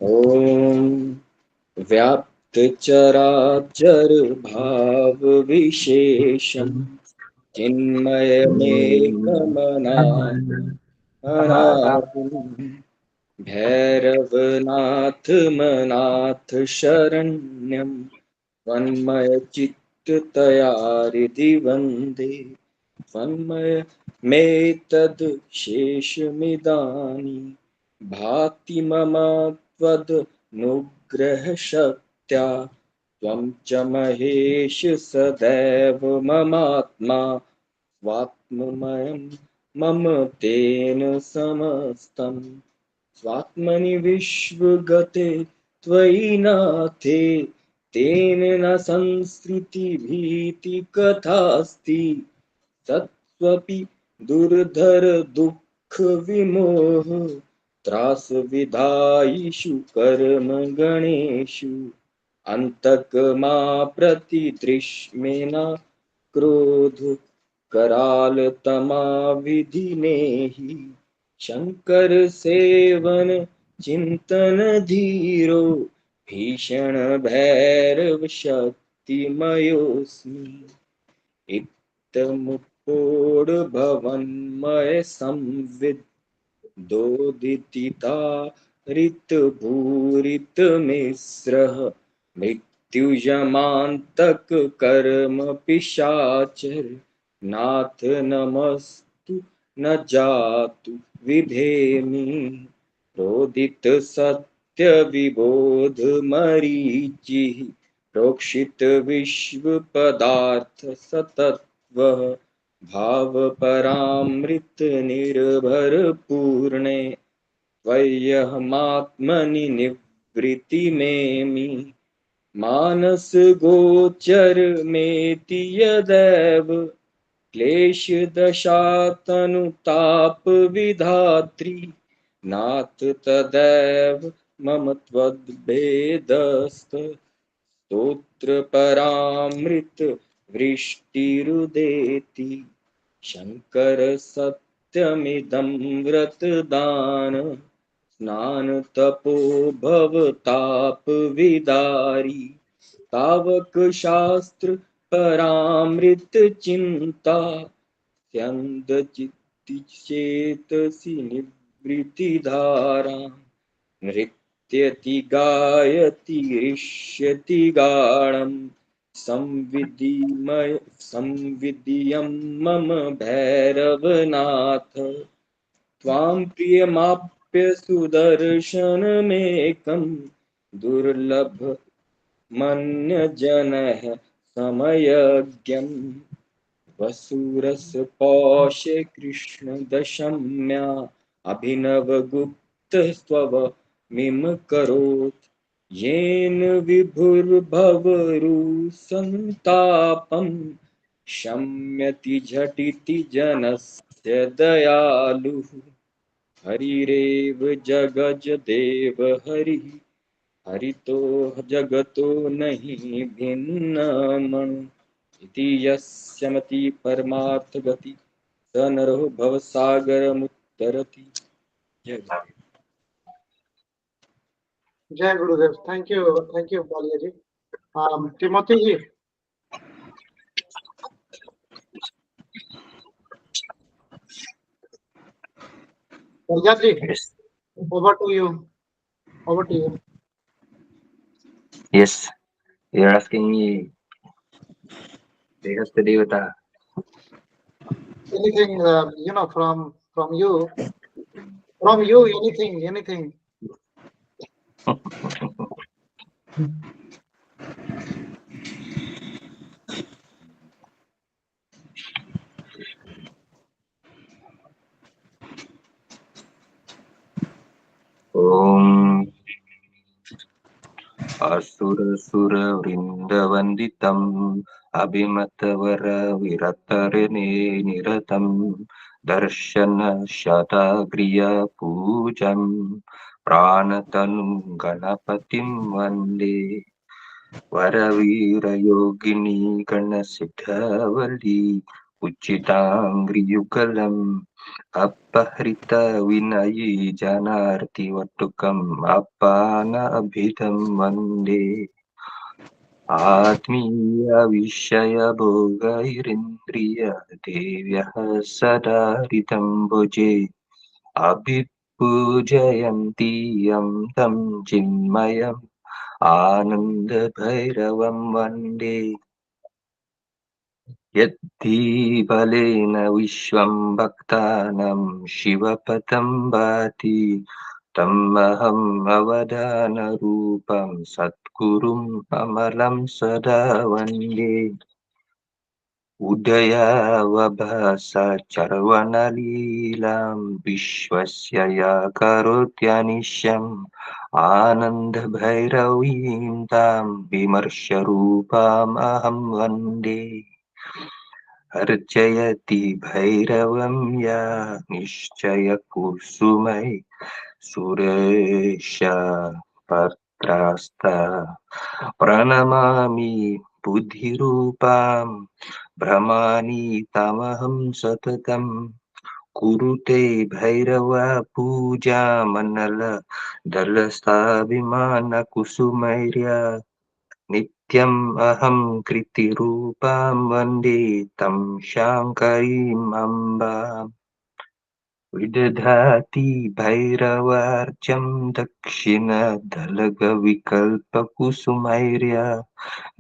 ओम व्याप्त चराचर भाव विशेषम चिन्मय मेकमनाथम भैरवनाथ मनाथ शरण्यम वन्मय चित्ततयारिधि वन्दे वन्मय मेतद् शेषमिदानि भाति मम त्वदनुग्रहशक्त्या त्वं च महेश सदैव ममात्मा स्वात्ममयं मम तेन समस्तम् स्वात्मनि विश्वगते त्वयि नाथे तेन न संसृतिभीतिकथास्ति सत्त्वपि दुर्धर दुःख विमोह त्रास विधायिषु कर्म गणेषु अन्तकमा प्रतिदृश्मेना क्रोध कराल तमा विधिनेहि शंकर सेवन चिंतन धीरो भीषण भैरव शक्तिमयोस्मि इत्थमुपोड भवन्मय संविद दोदितिता ऋत भूरित मिश्रः मृत्युजमान्तक कर्म पिशाचर नाथ नमस्तु न जातु विधेमि प्रोदित सत्य विबोध मरीचिः प्रोक्षित विश्व पदार्थ सतत्व भाव परामृत निर्भर पूर्णे त्वय्यहमात्मनि निवृत्ति मेमि मानस गोचर मेति यदैव क्लेश दशातनुताप विधात्री नाथ तदैव मम त्वद्भेदस्त स्तोत्र परामृत वृष्टिरुदेति शंकर सत्यमिदं व्रतदान स्नान तपो भवताप विदारी तावक शास्त्र परामृत चिंता स्यंद चेतसि निवृत्ति धारा नृत्यति गायति ऋष्यति गाढम् संविधियं मम भैरवनाथ त्वां प्रियमाप्य सुदर्शनमेकं दुर्लभ मन्यजनः समयज्ञम् वसुरसपौष्य कृष्ण दशम्या अभिनवगुप्तस्त्वमिम करोत् येन विभुर्भवरुसन्तापं शम्यति झटिति जनस्य दयालुः हरिरेव जगजदेव हरिः हरितो जगतो नहि भिन्नमणु इति यस्य मति परमार्थगति स नरो भवसागरमुत्तरति। जय गुरुदेव। Jai Gurudev. Thank you, Baliaji. Timothy ji. Baliaji, Yes. over to you. Yes. You're asking me, Dehasta Devata. Anything, from you, anything. Om असुरसुरवृन्दवन्दितं अभिमतवरविरतरणे निरतं दर्शनशतग्रियपूजं प्राणतनुं गणपतिं वन्दे वरवीरयोगिनी गणसिद्धवल्ली उच्चिताङ्घ्रियुगलम् अपहृतविनयी जनार्तिवटुकम् अपानभिधं वन्दे आत्मीयविषयभोगैरिन्द्रियदेव्यः सदा हृतं भुजे अभिपूजयन्ती यं तं चिन्मयम् आनन्दभैरवं वन्दे यद्धीबलेन विश्वं भक्तानां शिवपदं भाति तमहम् अवदानरूपं सद्गुरुम् अमलं सदा वन्दे उदयावभासचर्वणलीलां विश्वस्य या करोत्यनिशम् आनन्दभैरवीं तां विमर्शरूपाम् अहं वन्दे अर्चयति भैरवं या निश्चयकुसुमै सुरेश पत्रास्ता प्रणमामि बुद्धिरूपां भ्रमाणि तमहं सततं कुरुते भैरवा पूजामनल दलस्थाभिमानकुसुमैर्या नित्यम् अहं कृतिरूपां वन्दे तं शाङ्करीम् अम्बाम् विदधाति भैरवार्चं दक्षिणदलगविकल्पकुसुमैर्या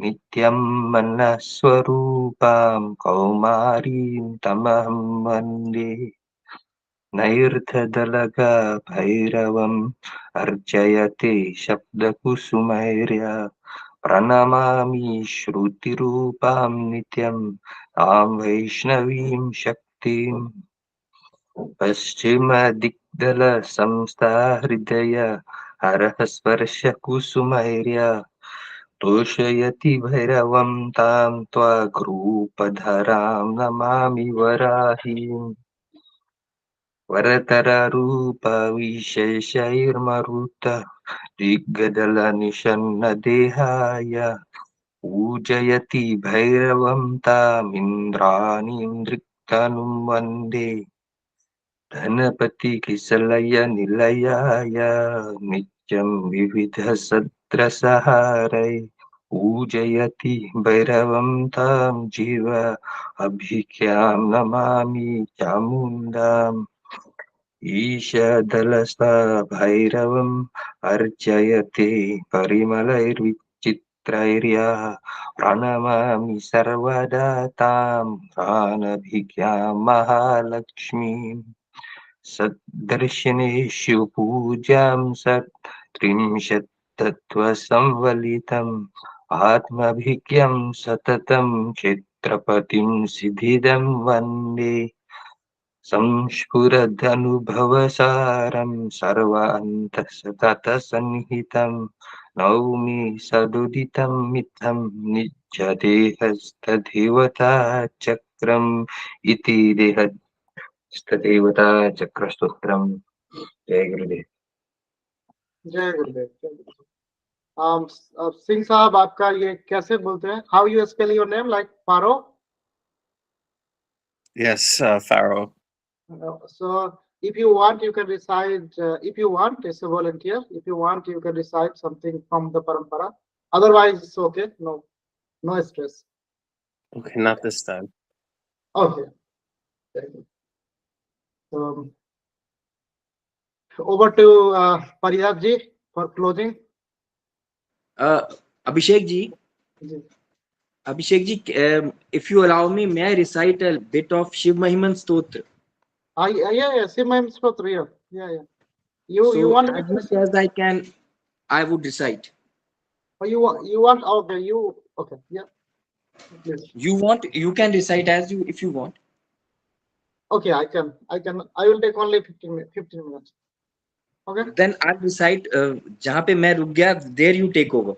नित्यं मनस्वरूपां कौमारीं तमहं वन्दे नैर्धदलगा भैरवम् अर्चयते शब्दकुसुमैर्या प्रणमामि श्रुतिरूपां नित्यं तां वैष्णवीं शक्तिम् पश्चिमदिग्दलसंस्था हृदय हरः स्पर्शकुसुमैर्या तोषयति भैरवं तां त्वग्रूपधरां नमामि वराहीम् वरतररूपविशेषैर्मरुत दिग्गदलनिषन्नदेहाय पूजयति भैरवं तामिन्द्राणीं दृक्तनुं वन्दे धनपतिकिसलय निलयाय नित्यं विविधसद्रसहारै पूजयति भैरवं तां जीव अभिख्यां नमामि चामुण्डाम् ईशदलसा भैरवम् अर्चयते परिमलैर्विचित्रैर्या प्रणमामि सर्वदा तां प्राणभिज्ञां महालक्ष्मीम् सद्दर्शनेषु पूजां सत्त्रिंशत् तत्त्वसंवलितम् आत्मभिज्ञं सततं क्षेत्रपतिं सिद्धिदं वन्दे संस्फुरदनुभवसारं सर्वान्तसततसन्निहितं नौमि सदुदितं मिथं नित्यदेहस्तदेवता चक्रम् इति देहस्तदेवता चक्रस्तोत्रम्। जय गुरुदेव। जय गुरुदेव, जय गुरुदेव। सिंह साहब, आपका ये कैसे बोलते हैं? How you spell your name? Like Paro? Yes, Pharaoh. So if you want, you can recite. If you want, it's a volunteer. If you want, you can recite something from the parampara. Otherwise, it's okay. No stress. Okay, not this time. Okay. Very good. So over to Pariyat ji for closing. Abhishek ji, if you allow me, may I recite a bit of Shiv Mahiman Stotra? Yeah. See my stotra here. Yeah. You want as much as I would recite. Oh, you want? Okay. Okay. Yeah. Please. You can recite if you want. Okay, I can. I will take only 15 minutes. Okay. Then I'll recite. जहाँ पे मैं रुक गया, there you take over.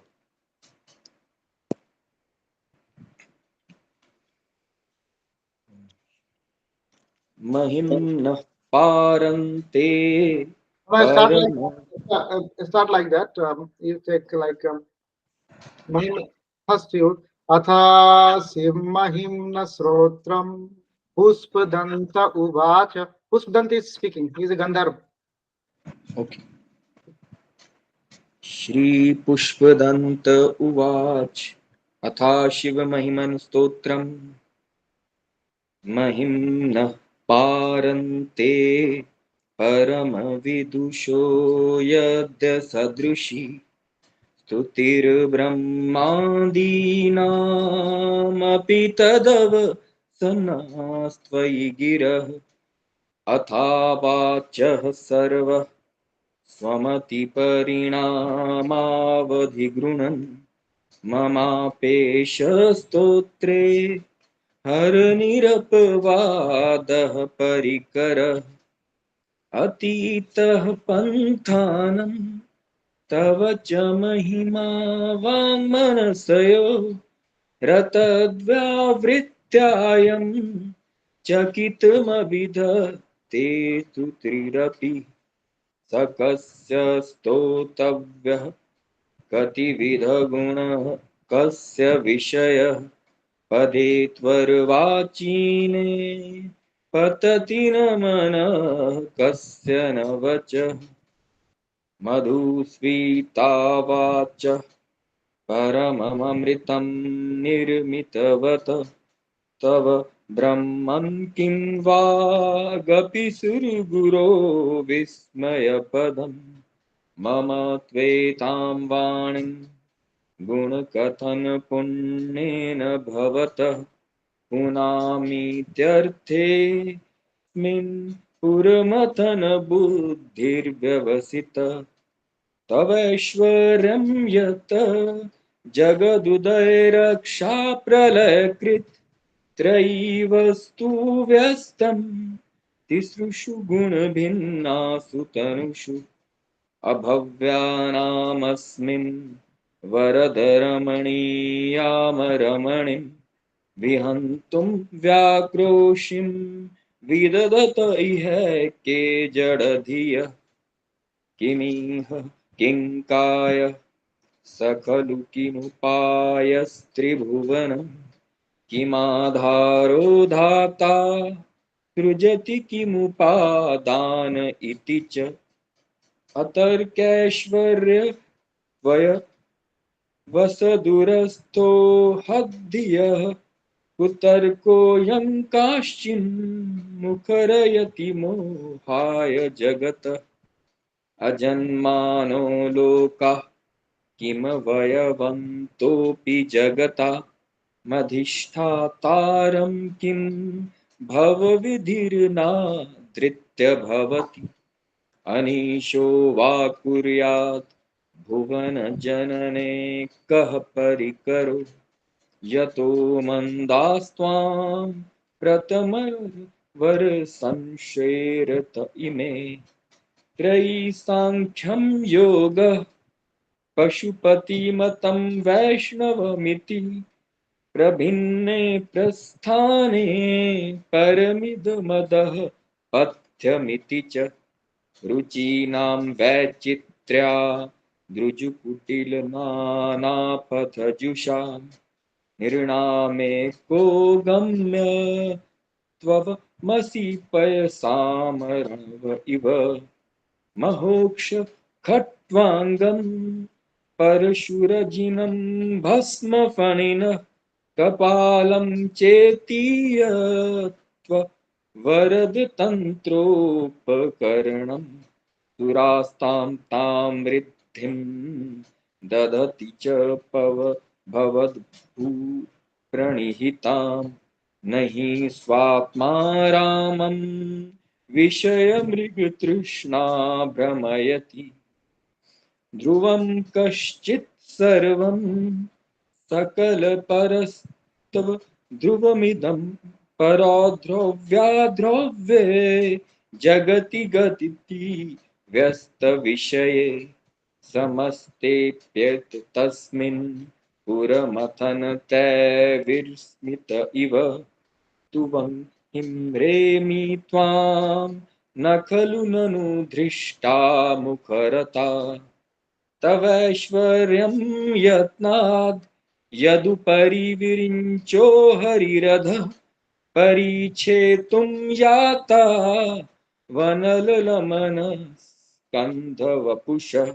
महिम्नः पारन्ते. Start like that. You take like first you atha simahimna srotram puspdanta uvacha. Puspdanta is speaking. He is a Gandharva. Okay. Shri Pushpadanta Uvach Atha Shiva Mahiman Stotram Mahimna Parante Parama Vidusho Yadya Sadrushi Stutir Brahmadinam Apitadav Sanastvai Girah Athavachah Sarva स्वमति परिणामावधिगृणन् ममापेश स्तोत्रे हरनिरपवादः परिकरः अतीतः पन्थानं तव च महिमा वाङ्मनसयो रतद्व्यावृत्यायं चकितमविधत्ते स्तुतिरपि सकस्य स्तोतव्यः कतिविधगुणः कस्य विषयः पदे त्वर्वाचीने पतति न मनः कस्य न वचः मधुस्मितावाचः परममृतं निर्मितवत तव ब्रह्मं किं वागपि सुरगुरो विस्मयपदं मम त्वेतां वाणीं गुणकथनपुण्येन भवतः पुनामीत्यर्थेऽस्मिन् पुरमथन बुद्धिर्व्यवसितः तवैश्वर्यं यत् जगदुदयरक्षा प्रलयकृत् त्रयीवस्तु व्यस्तं तिसृषु गुणभिन्नासु तनुषु अभव्यानामस्मिन् वरदरमणीयामरमणिं विहन्तुं व्याक्रोशिं विदधत इह के जडधियः किमिह किङ्काय स खलु किमुपायस्त्रिभुवनं किमाधारो धाता सृजति किमुपादान इति च अतर्कैश्वर्य वय वसदुरस्थो हद्धियः कुतर्कोऽयं काश्चिन्मुखरयति मोहाय जगत अजन्मानो लोकाः किमवयवन्तोऽपि जगता मधिष्ठातारं किं भवविधिर्नादृत्य भवति अनीशो वा कुर्यात् भुवनजनने कः परिकरो यतो मन्दास्त्वां प्रथमवर्षंश्रेरत इमे त्रयी साङ्ख्यं योगः पशुपतिमतं वैष्णवमिति प्रभिन्ने प्रस्थाने परमिदमदः पथ्यमिति च रुचीनां वैचित्र्या दृजुकुटिलनानापथजुषा निर्णामे को गम्य त्वमसि पयसामरव इव महोक्ष खट्वाङ्गं परशुरजिनं भस्मफणिनः कपालं चेतीय वरदतन्त्रोपकरणं सुरास्तां तां वृद्धिं ददति च भवद्भू प्रणिहितां न हि स्वात्मा रामं विषयमृगतृष्णा भ्रमयति ध्रुवं कश्चित् सर्वं सकलपरस्तव ध्रुवमिदं पराद्रव्याद्रव्ये जगति गतिति व्यस्तविषये समस्तेऽप्येत तस्मिन् पुरमथनतैर्विस्मित इव तुवं हिम्रेमि त्वां न खलु ननु धृष्टा मुखरता तवैश्वर्यं यत्नाद् यदुपरि विरिञ्चो हरिरधः परिच्छेतुं याता वनललमनस्कन्धवपुषः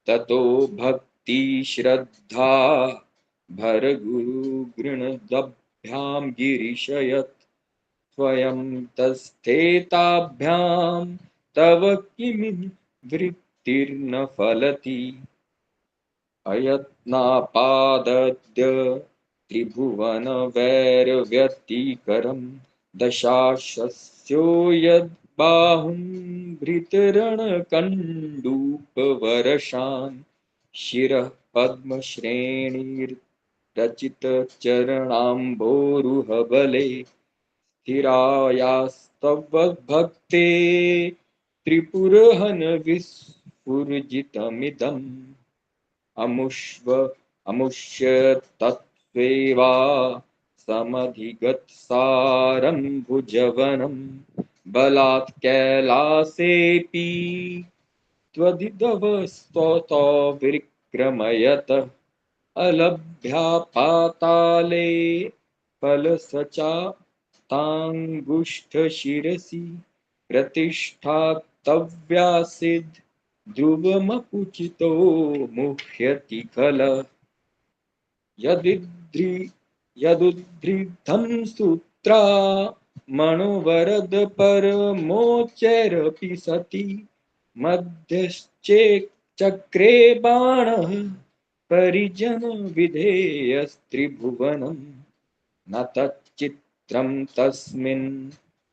ततो भक्ति श्रद्धा भरगुरुगृणदभ्यां गिरिशयत् स्वयं तस्थेताभ्यां तव किमिवृत्तिर्न फलति अयत्नापादद्य त्रिभुवन वैरव्यतिकरं दशाशस्यो यद्बाहुं भृतरणकण्डूपवरशान् शिरः पद्मश्रेणीर्रचितचरणाम्भोरुहबले स्थिरायास्तव भक्ते त्रिपुरहन विस्फुर्जितमिदम् अमुष्य तत्त्वेवा समधिगतसारं भुजवनं बलात् कैलासेऽपि त्वदिदवस्ततो विक्रमयत अलभ्या पाताले फलसचा ताङ्गुष्ठशिरसि प्रतिष्ठातव्यासिद् ध्रुवमपुचितो मुह्यति खल यदुद्धृतं सूत्रा मनोवरद परमोच्चैरपि सति मध्यश्चक्रे बाणः परिजन विधेयस्त्रिभुवनं न तच्चित्रं तस्मिन्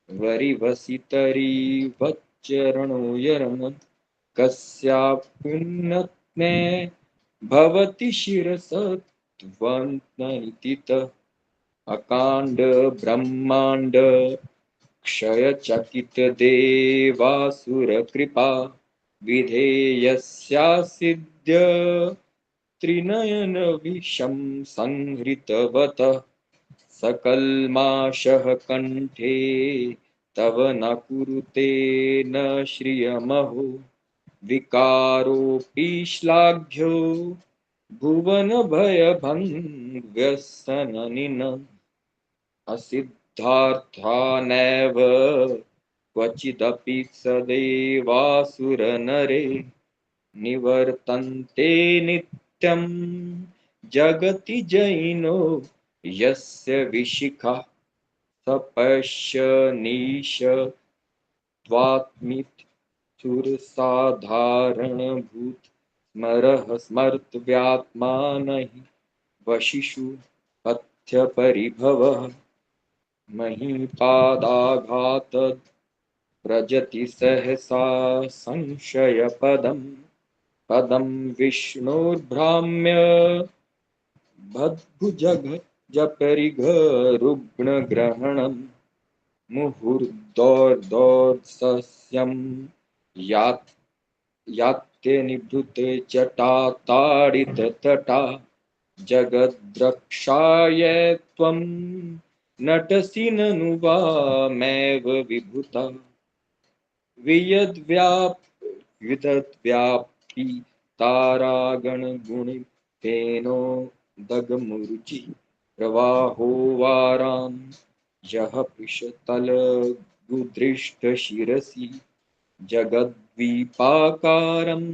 वरिवसितरिवच्चरणोयरन् कस्यापुन्नत्ने भवति शिरसत्वन्नितित अकाण्ड ब्रह्माण्ड क्षयचकित देवासुरकृपा विधेयस्यासिद्य त्रिनयन विषं संहृतवत सकल्माषः कण्ठे तव न कुरुते न श्रियमहो विकारोऽपि श्लाघ्यो भुवन भय भंग्यसननिन असिद्धार्था नैव क्वचिदपि सदेवासुरनरे निवर्तन्ते नित्यं जगति जैनो यस्य विशिखा सपश्यनीश त्वात्मितुरसाधारणभूत स्मरः स्मर्तव्यात्मा नहि वशिषु पथ्य परिभवः महीपादाघात व्रजति सहसा संशयपदम् पदं विष्णोर्भ्राम्य भद्भुजग जपरिघरुग्णग्रहणम् मुहुर्दोर्दोर्सस्यं यात्ते निभृते जटाताडिततटा जगद्रक्षाय त्वं नटसि ननु वामेव विभूता वियद्व्याप्ति तारागणगुणितेनो दगमुरुचि प्रवाहो वारां यः पिशतलगुदृष्टशिरसि जगद्वीपाकारं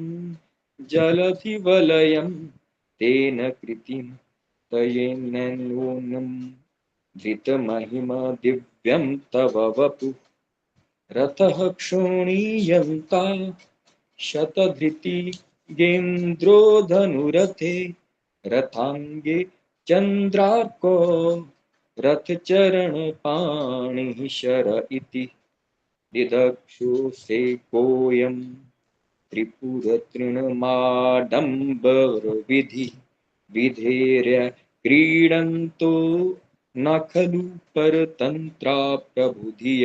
जलधिवलयं तेन कृतिं तयेन्नूनं धृतमहिमा दिव्यं तव वपुः रथः क्षोणीयन्ता शतधृतिगेन्द्रो धनुरथे रथाङ्गे चन्द्रार्को रथचरणपाणिः शर इति दिदक्षुषे कोऽयं त्रिपुरतृणमाडम्बरविधि विधेर्य क्रीडन्तो न खलु परतन्त्रा प्रबुधिय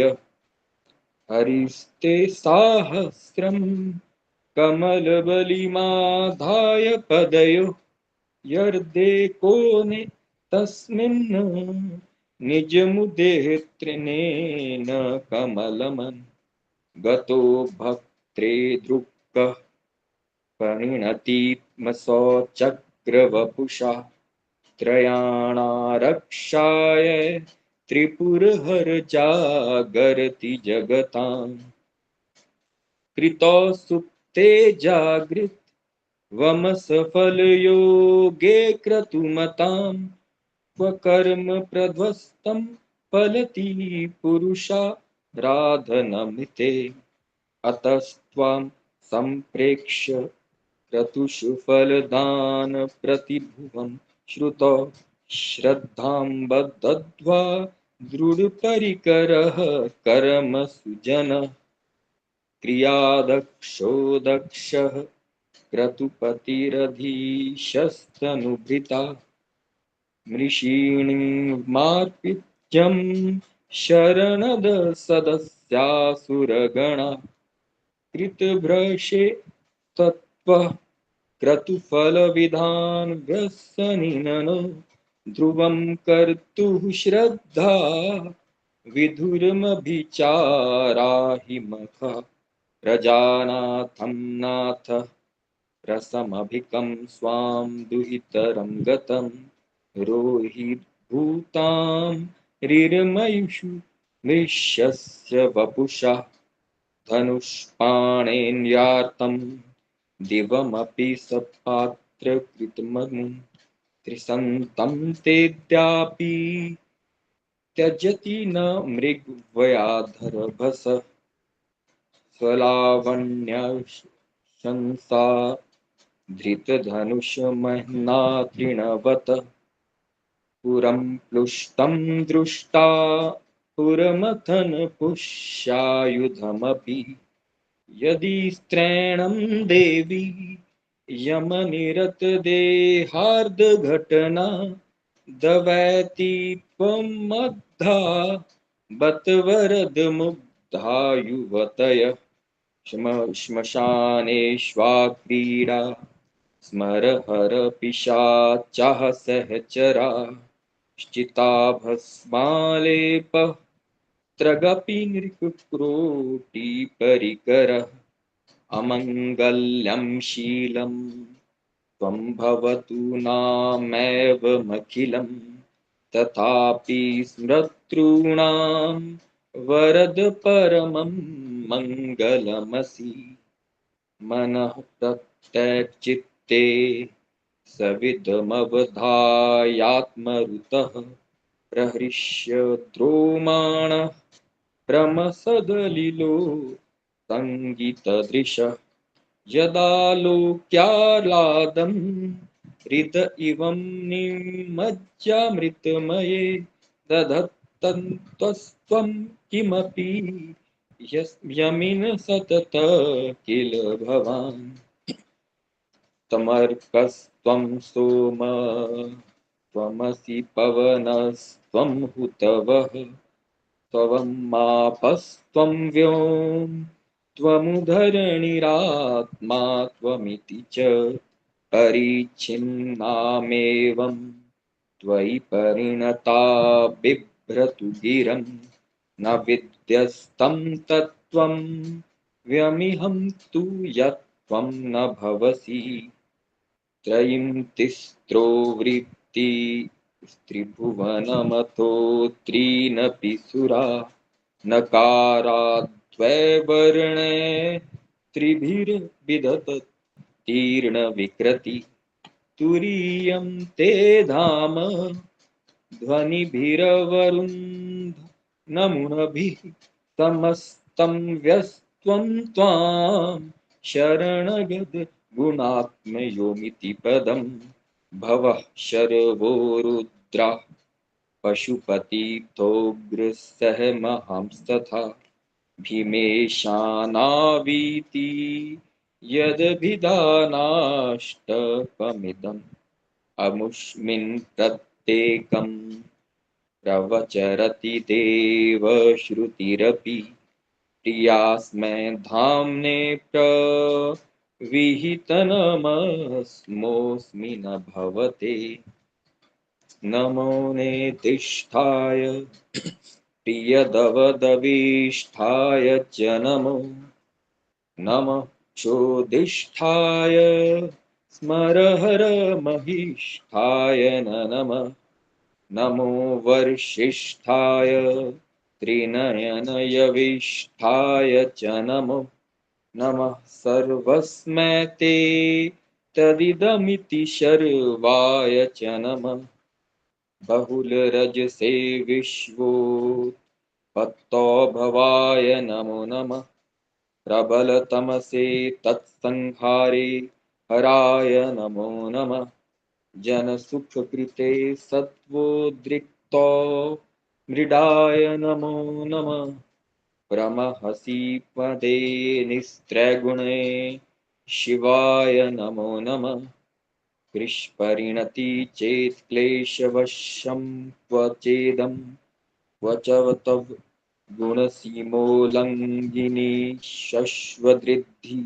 हरिस्ते साहस्रं कमलबलिमाधाय पदयो यर्दे कोने तस्मिन् निजमुदेत्रिनेन कमलमन् गतो भक्त्रे दृक्कः परिणतिमसौ चक्रवपुषा त्रयाणारक्षाय त्रिपुरहर जागरति जगतां कृतो सुप्ते जागृत वमसफलयोगे क्रतुमतां क्व कर्म प्रध्वस्तं फलति पुरुषा राधनमिते अतस्त्वां सम्प्रेक्ष्य क्रतुषु फलदान प्रतिभुवं श्रुतौ श्रद्धां बद्धत्वा दृढपरिकरः कर्म सुजन क्रियादक्षो दक्षः क्रतुपतिरधीशस्तनुभृता मृषीणीमार्पित्यं शरणद सदस्यासुरगणा कृतभ्रशे तत्त्वः क्रतुफलविधान व्यसनिननो ध्रुवं कर्तुः श्रद्धा विधुरमभिचाराहि मखः प्रजानाथं नाथ रसमभिकं स्वां दुहितरं गतं रोहिभूतां रिरमयुषु मृष्यस्य वपुषा धनुष्पाणेन्यार्तं दिवमपि सपात्रकृतमनुं त्रिसन्तं तेऽद्यापि त्यजति न मृगवयाधरभस स्वलावण्यशंसा धृतधनुषमह्ना तृणवत पुरं प्लुष्टं दृष्टा पुरमथन पुष्यायुधमपि यदि स्त्रैणं देवी यमनिरतदेहार्धघटना दवैति त्वमद्धा बत वरद मुग्धा युवतय श्मशानेष्वा क्रीडा स्मरहर पिशाचः सहचरा श्चिता भस्मालेपः त्रगपि नृकक्रोटिपरिकरः अमङ्गल्यं शीलं त्वं भवतु नामेवमखिलं तथापि स्मृतॄणां वरद परमं मङ्गलमसि मनः प्रत्यक्चित्ते सविदमवधायात्मरुतः प्रहृष्य द्रोमाणः भ्रमसदलिलो सङ्गीतदृशः यदा लोक्याह्लादं हृद इवं निमज्जामृतमये दधत्तन्त्वस्त्वं किमपि यस्मिन् सतत किल भवान् तमर्कस्त्वं सोम त्वमसि पवनस्त्वं हुतवः त्वं मापस्त्वं व्योम त्वमुधरणिरात्मा त्वमिति च परिच्छिन्नामेवं त्वयि परिणता बिभ्रतु गिरं न विद्यस्तं तत्त्वं व्यमिहं तु यत्त्वं न भवसि त्रयीं तिस्रो वृत्ति त्रिभुवनमतो त्रीनपि सुरा नकाराद्वैवर्णे त्रिभिर्विदधतीर्णविकृति तुरीयं ते धाम ध्वनिभिरवरुन्ध नमुनभिः समस्तं व्यस्त्वं त्वां शरणगद गुणात्मयोमिति पदं भवः शर्वो रुद्रा पशुपतितोऽग्रसः महांस्तथा भीमेशानावीति यदभिधानाष्टकमिदम् अमुष्मिन् प्रत्येकं प्रवचरति देव श्रुतिरपि प्रियास्मै धाम्ने प्रविहितनमस्मोऽस्मि न भवते नमो नेतिष्ठाय प्रियदवदविष्ठाय च नमो नमः क्षोदिष्ठाय स्मरहरमहिष्ठाय नमः नमो वर्षिष्ठाय त्रिनयनयविष्ठाय च नमो नमः सर्वस्मै ते तदिदमिति शर्वाय च नमः बहुलरजसे विश्वोत्पत्तो भवाय नमो नमः प्रबलतमसे तत्संहारे हराय नमो नमः जनसुखकृते सत्त्वोद्रिक्तो मृडाय नमो नमः प्रमहसि पदे निस्त्रैगुणे शिवाय नमो नमः कृष्परिणति चेत् क्लेशवशं क्वचेदं क्वचवतव गुणसीमोल्लङ्घिनी शश्वदृद्धि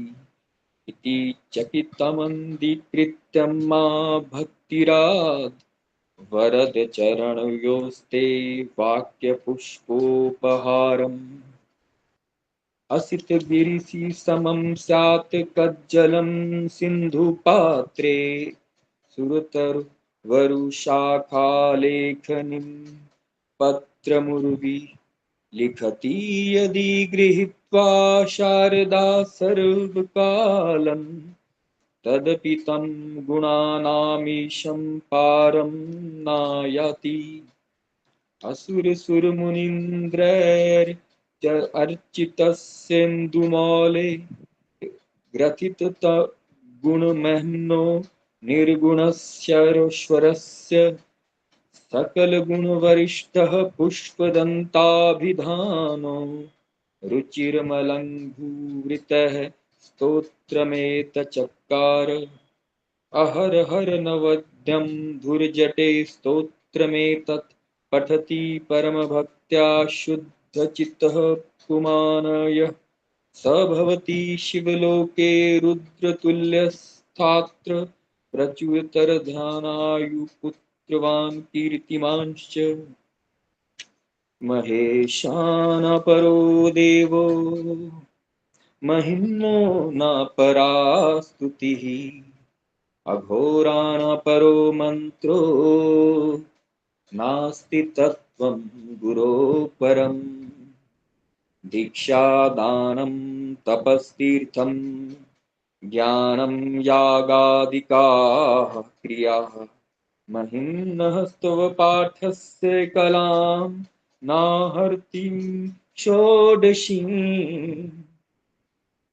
इति चकितमन्दीकृत्य मा भक्तिराद् वरद चरणयोस्ते वाक्यपुष्पोपहारम् असितगिरिसि समं स्यात् कज्जलं सिन्धुपात्रे सुरतरुवरुशाखालेखनीं पत्रमुर्वि लिखति यदि गृहीत्वा शारदा सर्वकालं तदपि तं गुणानामीशं पारं नायाति असुरसुरमुनीन्द्रैर्च अर्चितस्येन्दुमौले ग्रथित गुणमह्नो निर्गुणस्यश्वरस्य सकलगुणवरिष्ठः पुष्पदन्ताभिधानो रुचिर्मलङ्घूवृतः स्तोत्रमेतचकार अहर हर नवद्यं धुर्जटे स्तोत्रमेतत् पठति परमभक्त्या शुद्धचित्तः पुमानयः स भवति शिवलोके रुद्रतुल्यस्थात्र प्रच्युतरध्यानायुपुत्रवान् कीर्तिमांश्च महेशानपरो देवो महिम्नो न परा स्तुतिः अघोराणपरो मन्त्रो नास्ति तत्त्वं गुरो परम् दीक्षादानं तपस्तीर्थं ज्ञानं यागादिकाः क्रियाः महिम्नः स्तव पार्थस्य कलां नाहर्तिं षोडशीम्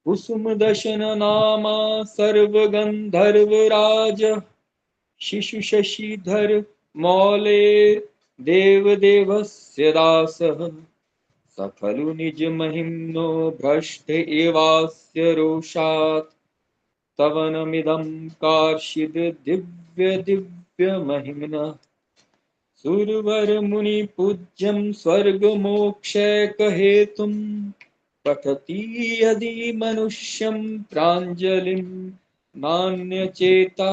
कुसुमदशन नामा सर्वगन्धर्वराज शिशुशशिधर मौले देवदेवस्य दासः स खलु निजमहिम्नो भ्रष्ट एवास्य रोषात् तवनमिदं कार्षिद् दिव्यमहिम्नः सुरवरमुनिपूज्यं स्वर्गमोक्षैकहेतुं पठति यदि मनुष्यं प्राञ्जलिं नान्यचेता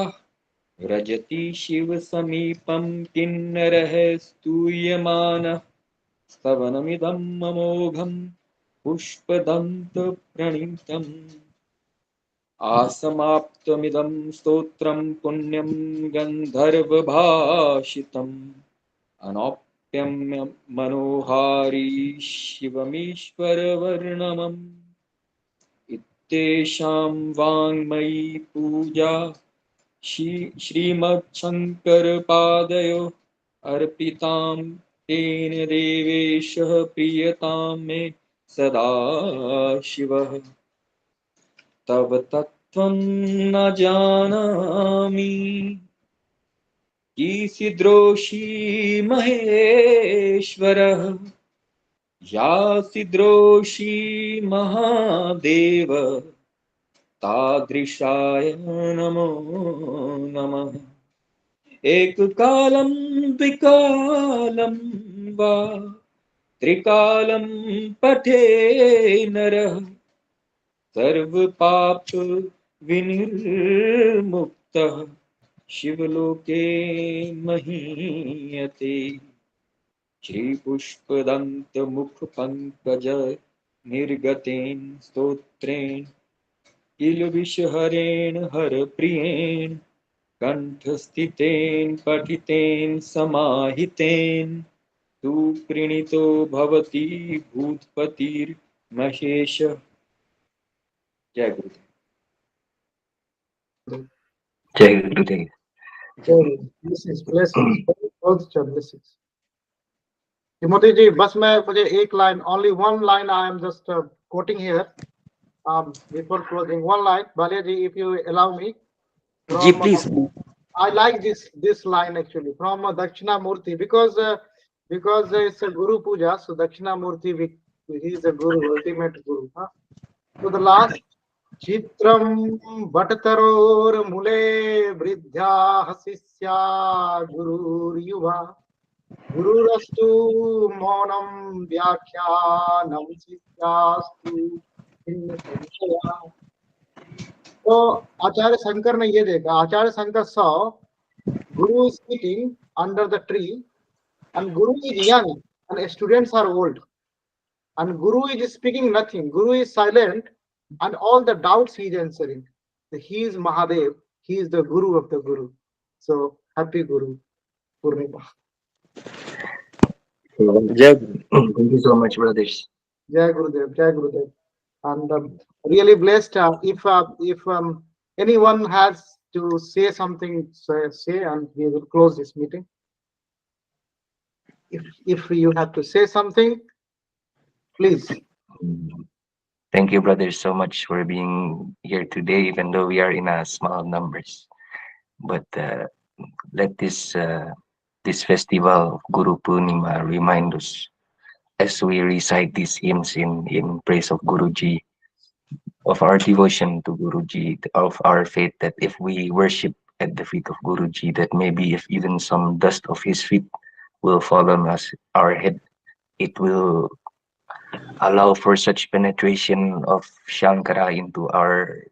व्रजति शिवसमीपं किन्नरः स्तूयमानः स्तवनमिदम् अमोघं पुष्पदन्तप्रणीतम् आसमाप्तमिदं स्तोत्रं पुण्यं गन्धर्वभाषितम् अनौप्यं मनोहारी शिवमीश्वरवर्णमम् इत्येषां वाङ्मयी पूजा श्रीमच्छङ्करपादयो अर्पितां तेन देवेशः प्रीयतां मे सदा शिवः तव तत्त्वं न जानामि ईशिद्रोषी महेश्वरः यासिद्रोषी महादेव तादृशाय नमो नमः एककालं द्विकालं वा त्रिकालं पठे नरः सर्वपाप विनिर्मुक्तः शिवलोके महीयते श्रीपुष्पदन्तमुखपङ्कज निर्गतेन स्तोत्रेण किलविषहरेण हरप्रियेण कण्ठस्थितेन पठितेन समाहितेन तु प्रणीतो भवति भूतपतिर्महेशः। जय गुरुदेव। Jai Gurudev. Blessings, blessings, both blessings. Timothy ji, बस मुझे एक line, only one line I am just quoting here. Before closing, one line, Bhalia ji, if you allow me. Ji, please. I like this line actually from Dakshinamurti because it's a Guru Puja, so Dakshinamurti he is a Guru, ultimate Guru. Huh? So the last Chitram Bhattaror Mule Vridhya Hasisya Guru Yuva Gururastu Monam Vyakhyanam Sisyastu in Sanshaya. तो आचार्य शंकर ने ये देखा, आचार्य Shankar saw Guru is sitting under the tree and Guru is young and students are old and Guru is speaking nothing. Guru is silent and all the doubts he is answering. He is Mahadev. He is the Guru of the Guru. So happy Guru Purnima. Thank you so much, brothers. Jai Gurudev, Jai Gurudev. And really blessed. If anyone has to say something, say, and we will close this meeting. If you have to say something, please. Thank you, brothers, so much for being here today, even though we are in a small numbers. But let this festival of Guru Purnima remind us as we recite these hymns in praise of Guruji, of our devotion to Guruji, of our faith that if we worship at the feet of Guruji, that maybe if even some dust of his feet will fall on us, our head, it will allow for such penetration of Shankara into our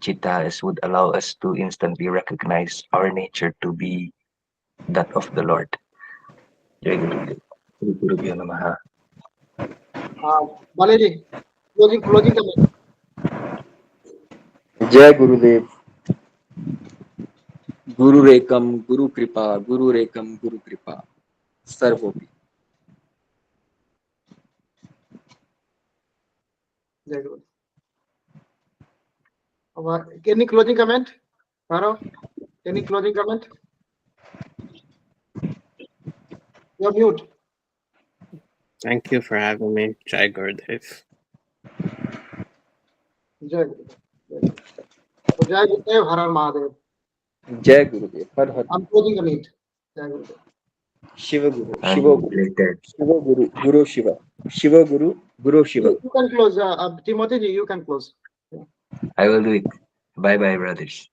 chitta as would allow us to instantly recognize our nature to be that of the Lord. Jai Gurudev. Gurubhyo Namaha. Balaji, closing comment. जय गुरुदेव। गुरुरेकम गुरु कृपा गुरुरेकम गुरु कृपा सर्वोपि. Jai Guru. Any closing comment? Bhairav, any closing comment? You're mute. Thank you for having me. Jai Gurudev. Jai Guru. So Jai Gurudev, Har Har Mahadev. जय गुरुदेव. हर हर I'm closing the meet. Jai Gurudev. Shiv Guru And Shiv Guru later. Shiv Guru Guru Shiv Shiv Guru Guru Shiv. You can close. Timothy ji, you can close. I will do it. Bye bye, brothers.